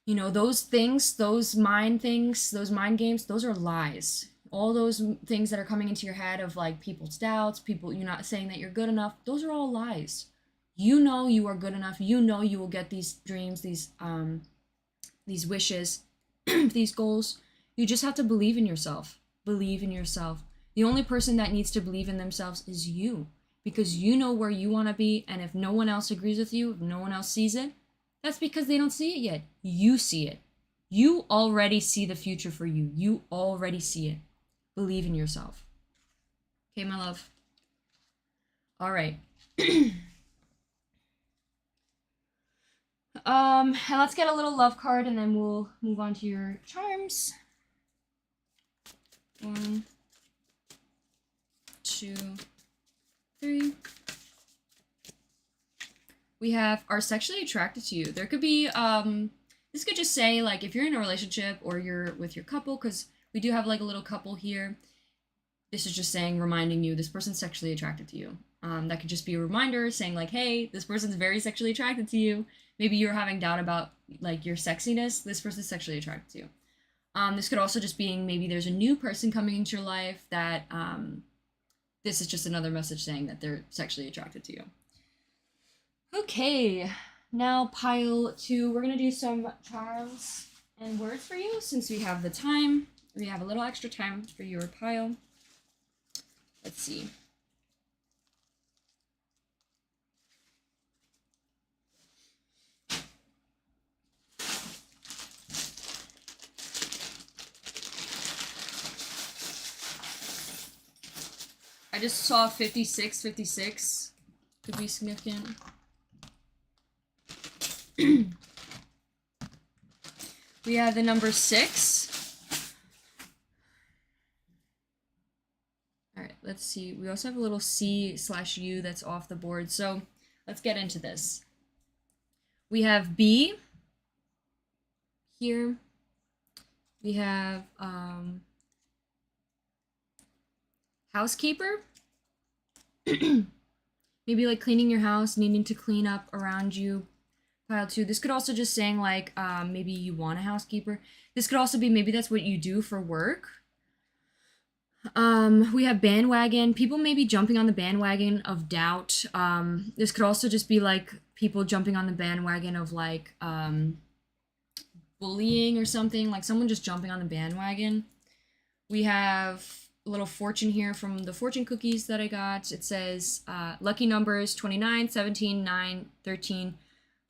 [SPEAKER 1] You know, those things, those mind games, those are lies. All those things that are coming into your head of like people's doubts, people, you're not saying that you're good enough, those are all lies. You know you are good enough. You know you will get these dreams, these wishes, these goals. You just have to believe in yourself. Believe in yourself. The only person that needs to believe in themselves is you, because you know where you want to be, and if no one else agrees with you, if no one else sees it, that's because they don't see it yet. You see it. You already see the future for you. You already see it. Believe in yourself. Okay, my love? All right. And let's get a little love card, and then we'll move on to your charms. 1, 2, 3. We have are sexually attracted to you. There could be, this could just say, like, if you're in a relationship or you're with your couple, because we do have, like, a little couple here. This is just saying, reminding you, this person's sexually attracted to you. That could just be a reminder saying, like, hey, this person's very sexually attracted to you. Maybe you're having doubt about, like, your sexiness. This person's sexually attracted to you. This could also just be maybe there's a new person coming into your life that, this is just another message saying that they're sexually attracted to you. Okay, now pile 2, we're going to do some charms and words for you since we have the time. We have a little extra time for your pile. Let's see. I just saw 56, 56 could be significant. We have the number 6. All right, let's see. We also have a little C/U that's off the board. So let's get into this. We have B here. We have housekeeper. Maybe like cleaning your house, needing to clean up around you. Pile 2. This could also just saying like maybe you want a housekeeper. This could also be maybe that's what you do for work. We have bandwagon. People may be jumping on the bandwagon of doubt. This could also just be like people jumping on the bandwagon of like bullying or something, like someone just jumping on the bandwagon. We have a little fortune here from the fortune cookies that I got. It says lucky numbers 29, 17, 9, 13,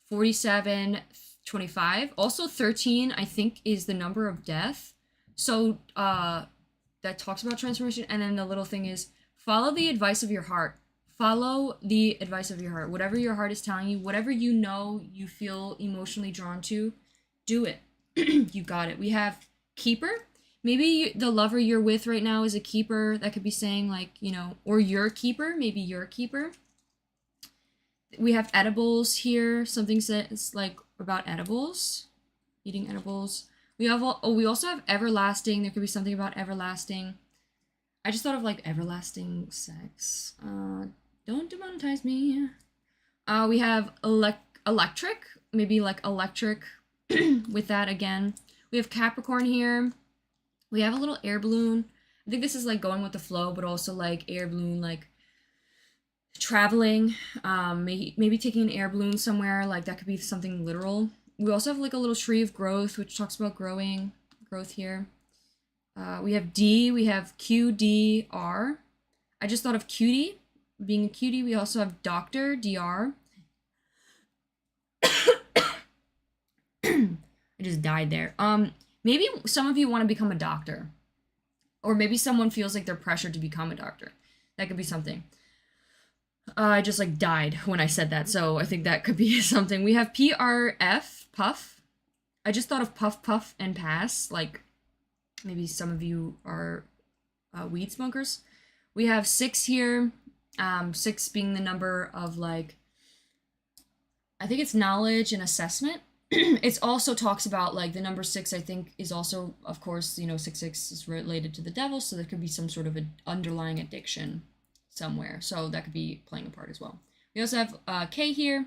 [SPEAKER 1] 47, 25. Also 13 I think is the number of death. So that talks about transformation. And then the little thing is follow the advice of your heart. Follow the advice of your heart. Whatever your heart is telling you, whatever you know you feel emotionally drawn to, do it. You got it. We have keeper. Maybe the lover you're with right now is a keeper. That could be saying like, you know, or your keeper. Maybe you're a keeper. We have edibles here. Something says like about edibles. Eating edibles. We also have everlasting. There could be something about everlasting. I just thought of like everlasting sex. Don't demonetize me. We have electric. Maybe like electric with that again. We have Capricorn here. We have a little air balloon. I think this is like going with the flow, but also like air balloon, like traveling. Maybe taking an air balloon somewhere. Like that could be something literal. We also have like a little tree of growth, which talks about growth here. We have D. We have Q, D, R. I just thought of cutie, being a cutie. We also have doctor, DR. I just died there. Maybe some of you want to become a doctor. Or maybe someone feels like they're pressured to become a doctor. That could be something. I just like died when I said that, so I think that could be something. We have PRF, puff. I just thought of puff, puff, and pass. Like, maybe some of you are weed smokers. We have 6 here. 6 being the number of like, I think it's knowledge and assessment. It also talks about like the number 6, I think, is also, of course, you know, 666 is related to the devil, so there could be some sort of an underlying addiction somewhere. So that could be playing a part as well. We We also have K here.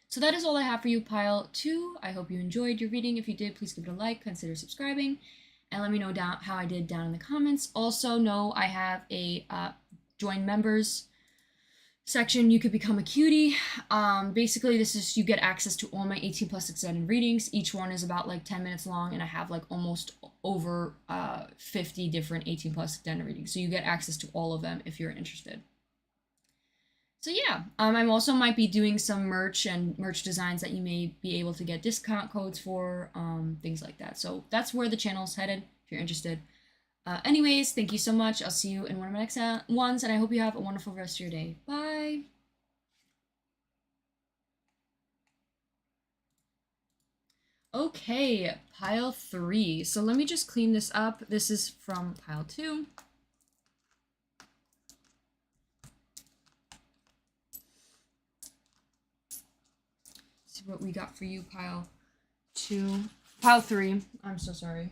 [SPEAKER 1] So that is all I have for you, pile 2. I hope you enjoyed your reading. If you did, please give it a like, consider subscribing, and let me know down how I did down in the comments. Also, know I have a join members section. You could become a cutie. Basically, this is you get access to all my 18 plus extended readings. Each one is about like 10 minutes long, and I have like almost over 50 different 18 plus extended readings. So you get access to all of them if you're interested. So yeah, I also might be doing some merch and merch designs that you may be able to get discount codes for, things like that. So that's where the channel is headed if you're interested. Anyways, thank you so much. I'll see you in one of my next ones, and I hope you have a wonderful rest of your day. Bye! Okay, pile 3. So let me just clean this up. This is from pile 2. See what we got for you, pile 2. Pile 3. I'm so sorry.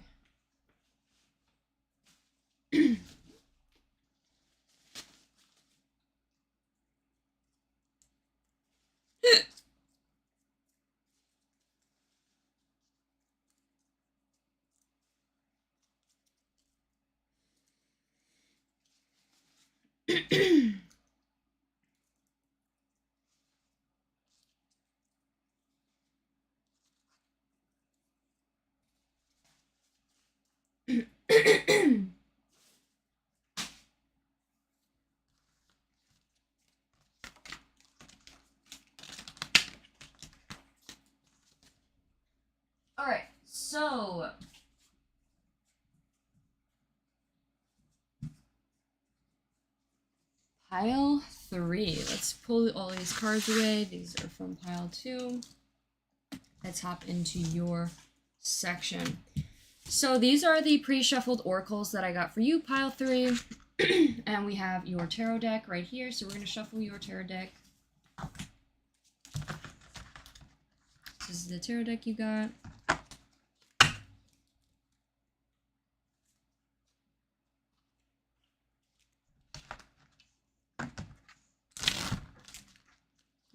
[SPEAKER 1] Alright, so pile 3. Let's pull all these cards away. These are from pile 2. Let's hop into your section. So these are the pre-shuffled oracles that I got for you, pile 3. And we have your tarot deck right here. So we're going to shuffle your tarot deck. This is the tarot deck you got.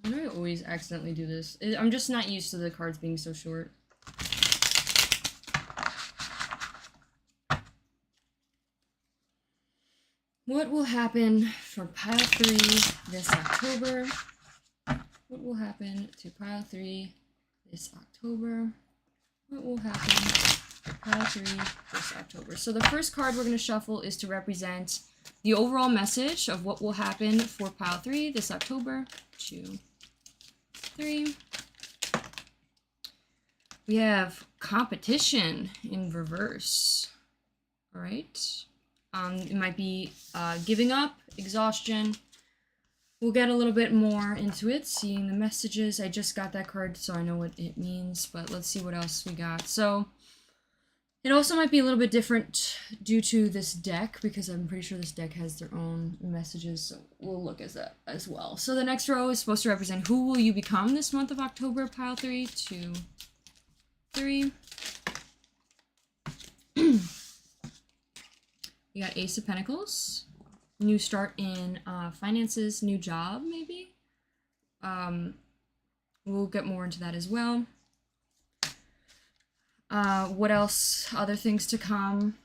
[SPEAKER 1] Why do I always accidentally do this? I'm just not used to the cards being so short. What will happen for pile 3 this October? What will happen to pile 3 this October? What will happen for pile 3 this October? So the first card we're going to shuffle is to represent the overall message of what will happen for pile 3 this October. 2, 3. We have competition in reverse. All right. It might be giving up, exhaustion. We'll get a little bit more into it, seeing the messages. I just got that card, so I know what it means, but let's see what else we got. So it also might be a little bit different due to this deck, because I'm pretty sure this deck has their own messages, so we'll look at that as well. So the next row is supposed to represent who will you become this month of October, pile 3, 2, 3. We got Ace of Pentacles, new start in finances, new job, maybe. We'll get more into that as well. What else? Other things to come.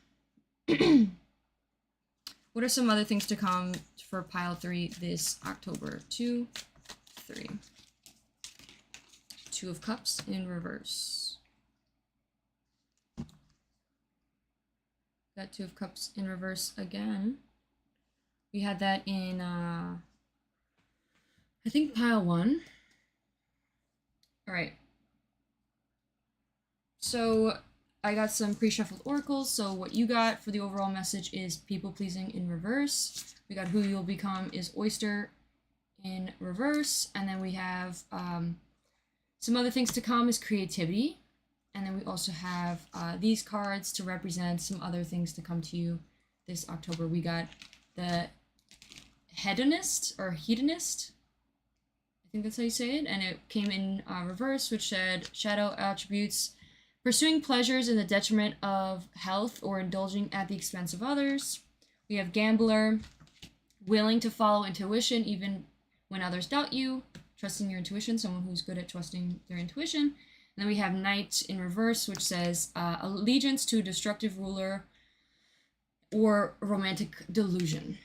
[SPEAKER 1] What are some other things to come for pile 3 this October? 2, 3. 2 of Cups in reverse. Got 2 of Cups in reverse again. We had that in, I think pile 1. All right. So I got some pre-shuffled oracles. So what you got for the overall message is people-pleasing in reverse. We got who you'll become is oyster in reverse. And then we have some other things to come is creativity. And then we also have these cards to represent some other things to come to you this October. We got the hedonist or hedonist. I think that's how you say it. And it came in reverse, which said shadow attributes, pursuing pleasures in the detriment of health or indulging at the expense of others. We have gambler, willing to follow intuition even when others doubt you, trusting your intuition, someone who's good at trusting their intuition. And then we have Knight in reverse, which says allegiance to a destructive ruler or romantic delusion.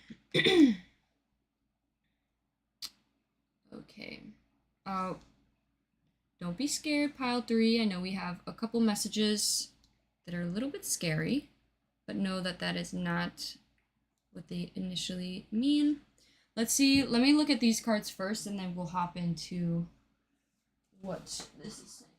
[SPEAKER 1] Okay. Don't be scared, pile 3. I know we have a couple messages that are a little bit scary, but know that that is not what they initially mean. Let's see. Let me look at these cards first, and then we'll hop into what this is saying.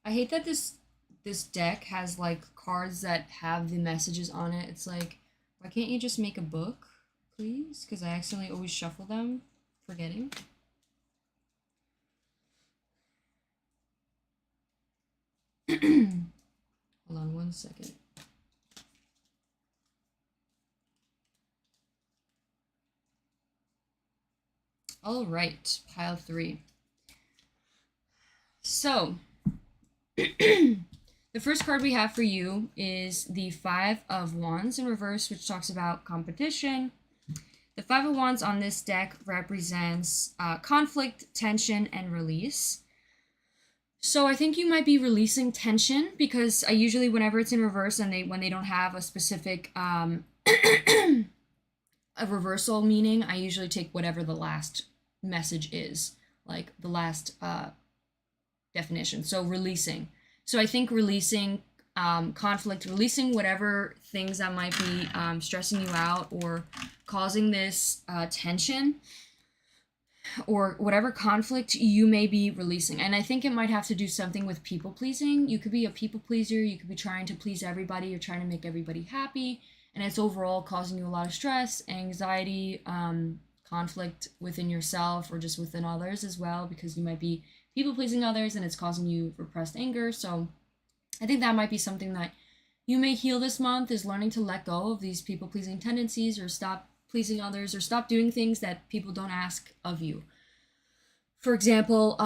[SPEAKER 1] I hate that this deck has like cards that have the messages on it. It's like, why can't you just make a book, please? Because I accidentally always shuffle them, forgetting. Hold on 1 second. All right, pile 3. So, the first card we have for you is the 5 of Wands in reverse, which talks about competition. The 5 of Wands on this deck represents conflict, tension, and release. So I think you might be releasing tension, because I usually, whenever it's in reverse and when they don't have a specific a reversal meaning, I usually take whatever the last message is, like the last definition. So releasing. So I think releasing conflict, releasing whatever things that might be stressing you out or causing this tension, or whatever conflict you may be releasing. And I think it might have to do something with people pleasing. You could be a people pleaser. You could be trying to please everybody. You're trying to make everybody happy. And it's overall causing you a lot of stress, anxiety, conflict within yourself or just within others as well, because you might be people pleasing others and it's causing you repressed anger. So I think that might be something that you may heal this month, is learning to let go of these people pleasing tendencies, or stop pleasing others, or stop doing things that people don't ask of you. For example,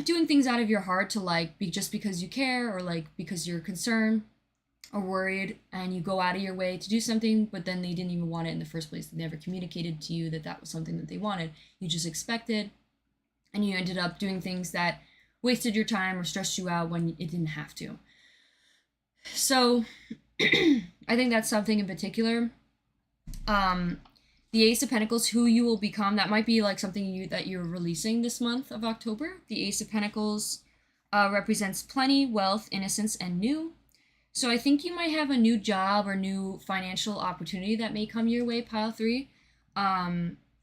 [SPEAKER 1] doing things out of your heart to like be just because you care, or like because you're concerned or worried, and you go out of your way to do something, but then they didn't even want it in the first place. They never communicated to you that that was something that they wanted. You just expected, and you ended up doing things that wasted your time or stressed you out when it didn't have to. So I think that's something in particular. The Ace of Pentacles, who you will become, that might be like something that you're releasing this month of October. The Ace of Pentacles represents plenty, wealth, innocence, and new. So I think you might have a new job or new financial opportunity that may come your way, pile 3.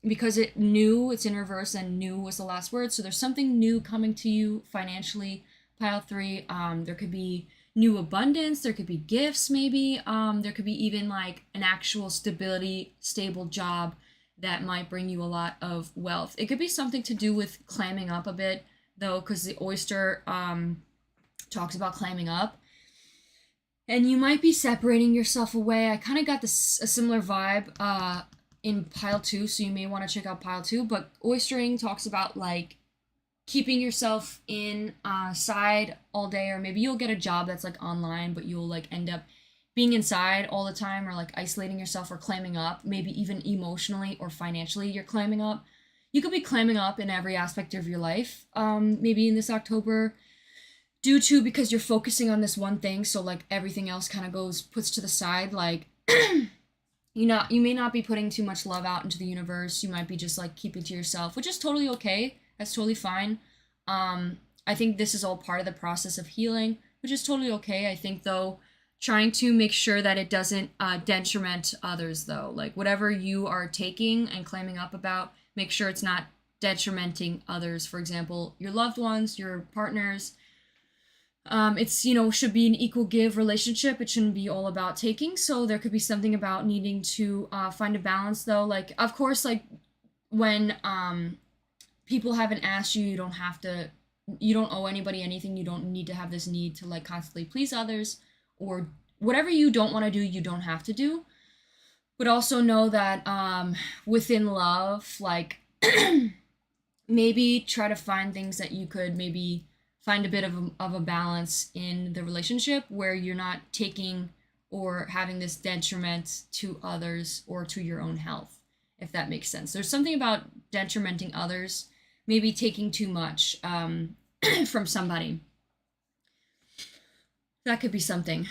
[SPEAKER 1] Because it's in reverse, and new was the last word. So there's something new coming to you financially, pile 3. There could be new abundance, there could be gifts maybe, there could be even like an actual stable job that might bring you a lot of wealth. It could be something to do with clamming up a bit though, because the oyster talks about clamming up, and you might be separating yourself away. I kind of got a similar vibe in pile 2, so you may want to check out pile 2, but oystering talks about like keeping yourself inside all day, or maybe you'll get a job that's like online, but you'll like end up being inside all the time, or like isolating yourself or clamming up, maybe even emotionally or financially you're clamming up. You could be clamming up in every aspect of your life, maybe in this October, because you're focusing on this one thing, so like everything else kind of puts to the side. Like you may not be putting too much love out into the universe. You might be just like keeping to yourself, which is totally okay. That's totally fine. I think this is all part of the process of healing, which is totally okay. I think, though, trying to make sure that it doesn't detriment others, though. Like, whatever you are taking and claiming up about, make sure it's not detrimenting others. For example, your loved ones, your partners. It's, should be an equal give relationship. It shouldn't be all about taking. So there could be something about needing to find a balance, though. Like, of course, like, when people haven't asked you, you don't owe anybody anything. You don't need to have this need to like constantly please others, or whatever you don't want to do, you don't have to do. But also know that within love, like maybe try to find things that you could maybe find a bit of a balance in the relationship where you're not taking or having this detriment to others or to your own health, if that makes sense. There's something about detrimenting others, maybe taking too much from somebody. That could be something.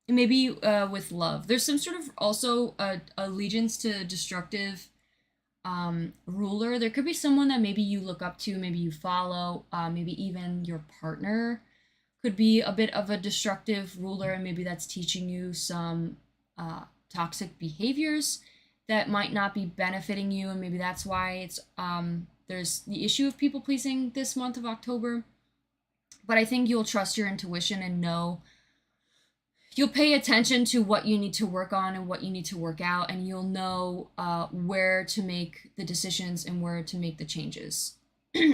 [SPEAKER 1] Maybe with love. There's some sort of also allegiance to destructive ruler. There could be someone that maybe you look up to, maybe you follow, maybe even your partner could be a bit of a destructive ruler, and maybe that's teaching you some toxic behaviors that might not be benefiting you, and maybe that's why it's there's the issue of people pleasing this month of October. But I think you'll trust your intuition and know you'll pay attention to what you need to work on and what you need to work out, and you'll know where to make the decisions and where to make the changes.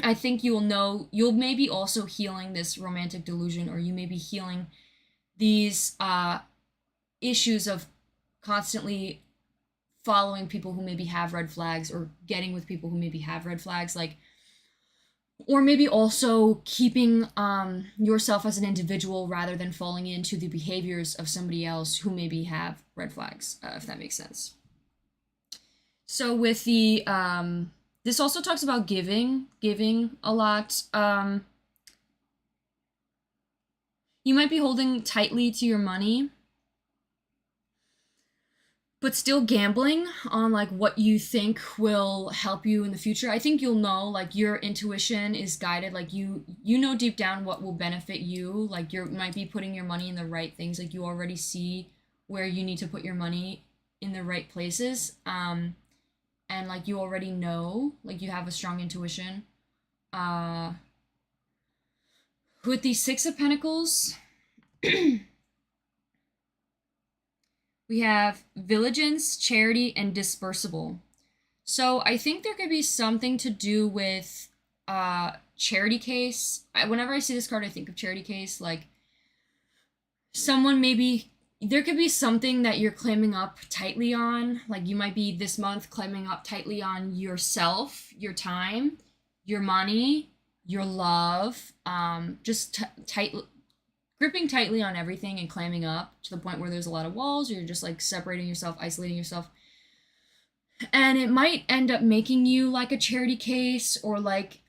[SPEAKER 1] I think you'll know, you'll maybe also healing this romantic delusion, or you may be healing these issues of constantly following people who maybe have red flags, or getting with people who maybe have red flags, like, or maybe also keeping yourself as an individual rather than falling into the behaviors of somebody else who maybe have red flags, if that makes sense. So with the this also talks about giving a lot. You might be holding tightly to your money, but still gambling on like what you think will help you in the future. I think you'll know, like, your intuition is guided, like you know deep down what will benefit you. Like, you might be putting your money in the right things, like you already see where you need to put your money in the right places, and like you already know, like you have a strong intuition. With the Six of Pentacles, we have vigilance, charity, and dispersible. So I think there could be something to do with charity case. Whenever I see this card, I think of charity case. Like, someone maybe, there could be something that you're claiming up tightly on. Like, you might be this month claiming up tightly on yourself, your time, your money, your love, just gripping tightly on everything and clamming up to the point where there's a lot of walls, or you're just like separating yourself, isolating yourself. And it might end up making you like a charity case, or like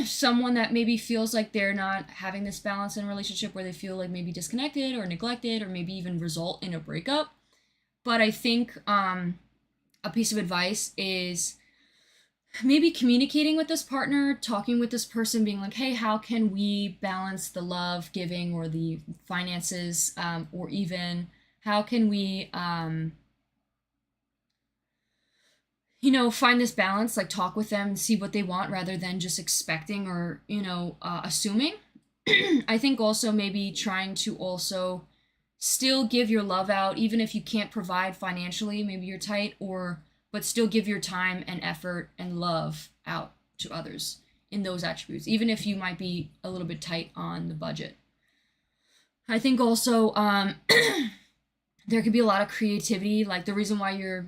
[SPEAKER 1] someone that maybe feels like they're not having this balance in a relationship, where they feel like maybe disconnected or neglected, or maybe even result in a breakup. But I think a piece of advice is maybe communicating with this partner, talking with this person, being like, hey, how can we balance the love giving or the finances, or even how can we find this balance, like talk with them and see what they want rather than just expecting or assuming. I think also maybe trying to also still give your love out, even if you can't provide financially, maybe you're tight, but still give your time and effort and love out to others in those attributes, even if you might be a little bit tight on the budget. I think also there could be a lot of creativity. Like, the reason why you're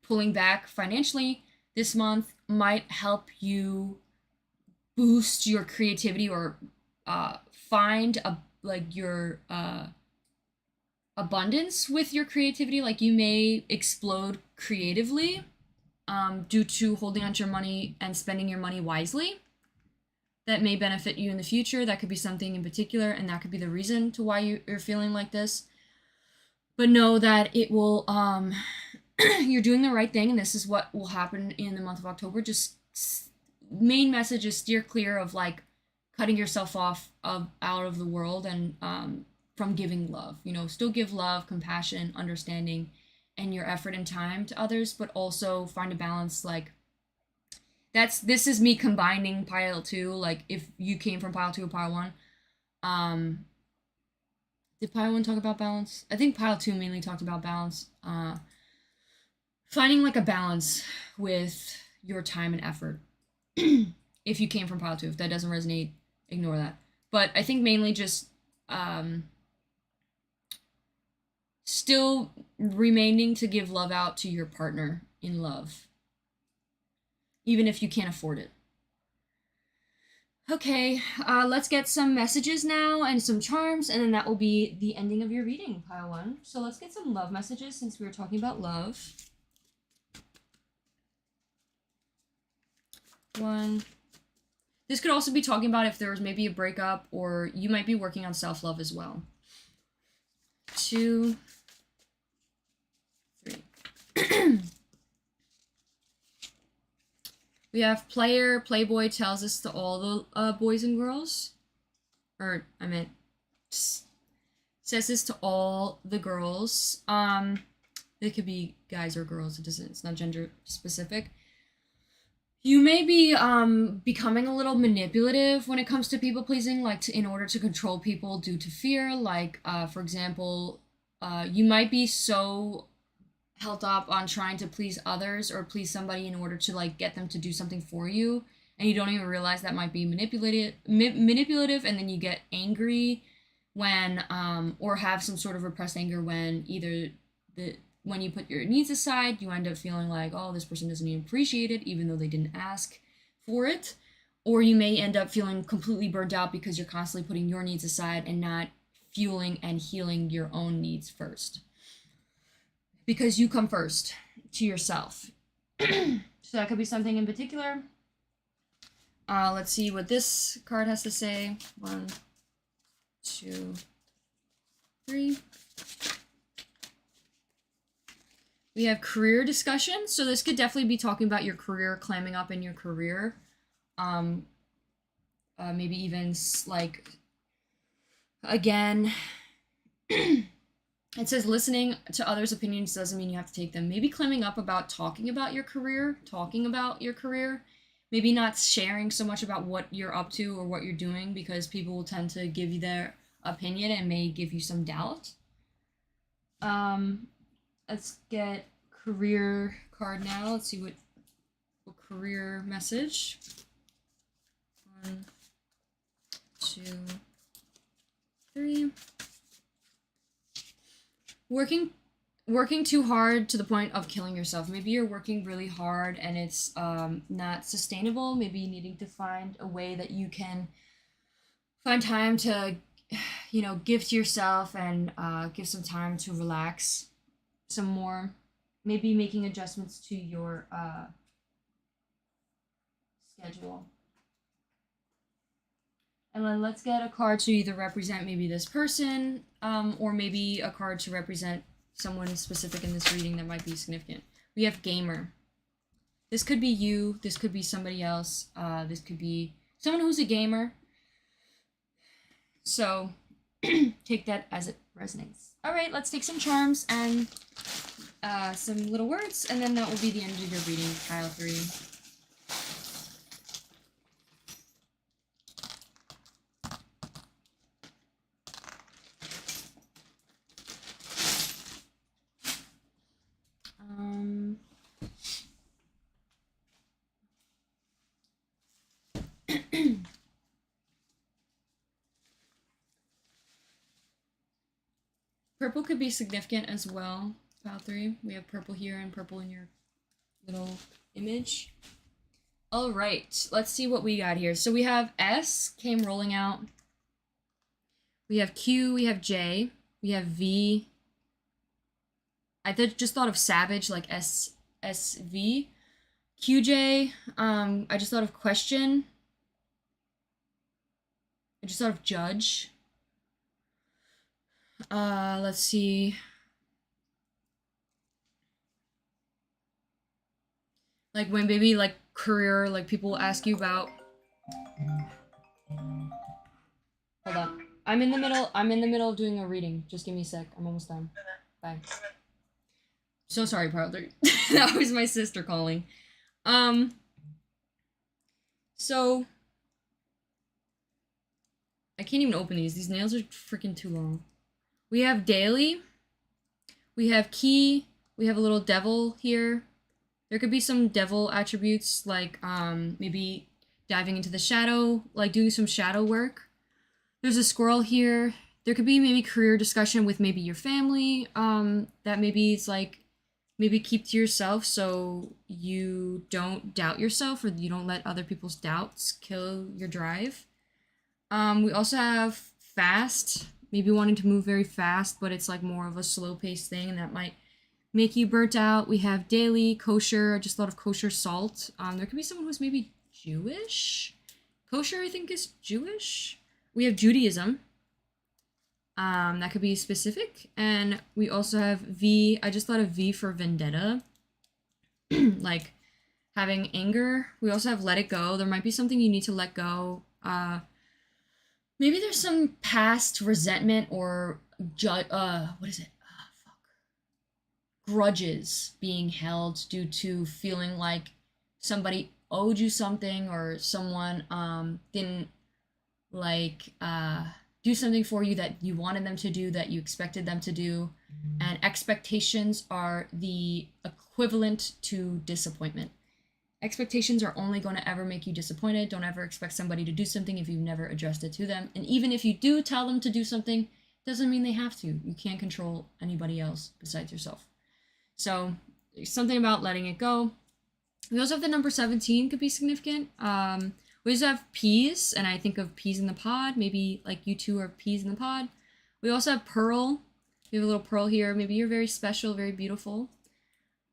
[SPEAKER 1] pulling back financially this month might help you boost your creativity, or find your abundance with your creativity. Like, you may explode creatively due to holding onto your money and spending your money wisely. That may benefit you in the future. That could be something in particular, and that could be the reason to why you're feeling like this. But know that it will you're doing the right thing, and this is what will happen in the month of October. Just main message is steer clear of like cutting yourself off out of the world, and from giving love. Still give love, compassion, understanding, and your effort and time to others, but also find a balance. Like, this is me combining pile 2. Like, if you came from pile 2 or pile 1, did pile 1 talk about balance? I think pile 2 mainly talked about balance. Finding like a balance with your time and effort. If you came from pile 2, if that doesn't resonate, ignore that. But I think mainly just still remaining to give love out to your partner in love. even if you can't afford it. Okay, let's get some messages now and some charms, and then that will be the ending of your reading, pile 1. So let's get some love messages since we were talking about love. 1. This could also be talking about if there was maybe a breakup, or you might be working on self-love as well. 2, 3. We have Playboy tells this to all the boys and girls. Or, I meant, says this to all the girls. It could be guys or girls, it's not gender specific. You may be becoming a little manipulative when it comes to people pleasing, like in order to control people due to fear. Like, for example, you might be so held up on trying to please others or please somebody in order to like get them to do something for you, and you don't even realize that might be manipulative, and then you get angry when or have some sort of repressed anger when either when you put your needs aside, you end up feeling like, oh, this person doesn't even appreciate it even though they didn't ask for it, or you may end up feeling completely burnt out because you're constantly putting your needs aside and not fueling and healing your own needs first. Because you come first to yourself. So that could be something in particular. Let's see what this card has to say. 1, 2, 3. We have career discussion. So this could definitely be talking about your career, climbing up in your career. Maybe even like, again, it says listening to others' opinions doesn't mean you have to take them. Maybe climbing up about talking about your career. Maybe not sharing so much about what you're up to or what you're doing, because people will tend to give you their opinion and may give you some doubt. Let's get career card now. Let's see what career message. 1, 2, 3. Working too hard to the point of killing yourself. Maybe you're working really hard and it's not sustainable. Maybe needing to find a way that you can find time to, give to yourself and give some time to relax some more. Maybe making adjustments to your schedule. And then let's get a card to either represent maybe this person, or maybe a card to represent someone specific in this reading that might be significant. We have gamer. This could be you. This could be somebody else. This could be someone who's a gamer. So take that as it resonates. All right, let's take some charms and some little words, and then that will be the end of your reading, pile 3. Purple could be significant as well, pile 3. We have purple here and purple in your little image. All right, let's see what we got here. So we have S came rolling out. We have Q, we have J, we have V. I just thought of savage, like SSV. QJ, I just thought of question. I just thought of judge. Let's see. Like when maybe like career, like people will ask you about. Hold on. I'm in the middle of doing a reading. Just give me a sec. I'm almost done. Bye. So sorry, partner. That was my sister calling. So I can't even open these. These nails are freaking too long. We have daily. We have key. We have a little devil here. There could be some devil attributes, like maybe diving into the shadow, like doing some shadow work. There's a squirrel here. There could be maybe career discussion with maybe your family. That maybe it's like maybe keep to yourself so you don't doubt yourself or you don't let other people's doubts kill your drive. We also have fast, maybe wanting to move very fast, but it's like more of a slow paced thing, and that might make you burnt out. We have daily, kosher. I just thought of kosher salt. There could be someone who's maybe Jewish. Kosher, I think, is Jewish. We have Judaism. That could be specific. And we also have V. I just thought of V for vendetta. Like having anger. We also have let it go. There might be something you need to let go. Maybe there's some past resentment or what is it? Grudges being held due to feeling like somebody owed you something or someone didn't like do something for you that you wanted them to do, that you expected them to do. And expectations are the equivalent to disappointment. Expectations are only going to ever make you disappointed. Don't ever expect somebody to do something if you've never addressed it to them. And even if you do tell them to do something, doesn't mean they have to. You can't control anybody else besides yourself. So something about letting it go. We also have the number 17 could be significant. We also have peas, and I think of peas in the pod. Maybe like you two are peas in the pod. We also have pearl. We have a little pearl here. Maybe you're very special, very beautiful.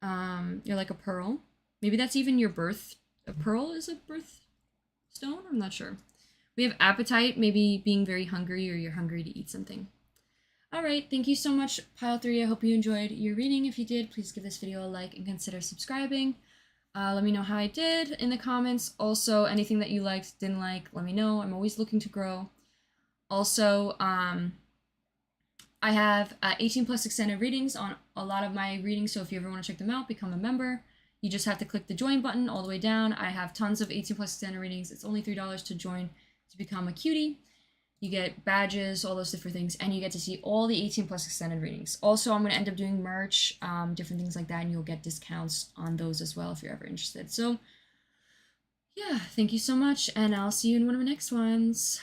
[SPEAKER 1] You're like a pearl. Maybe that's even your birth. A pearl is a birth stone? I'm not sure. We have appetite, maybe being very hungry or you're hungry to eat something. All right, thank you so much, Pile 3. I hope you enjoyed your reading. If you did, please give this video a like and consider subscribing. Let me know how I did in the comments. Also, anything that you liked, didn't like, let me know. I'm always looking to grow. Also, I have 18 plus extended readings on a lot of my readings, so if you ever want to check them out, become a member. You just have to click the join button all the way down. I have tons of 18 plus extended readings. It's only $3 to join to become a cutie. You get badges, all those different things, and you get to see all the 18 plus extended readings. Also, I'm going to end up doing merch, different things like that, and you'll get discounts on those as well if you're ever interested. So, yeah, thank you so much, and I'll see you in one of the next ones.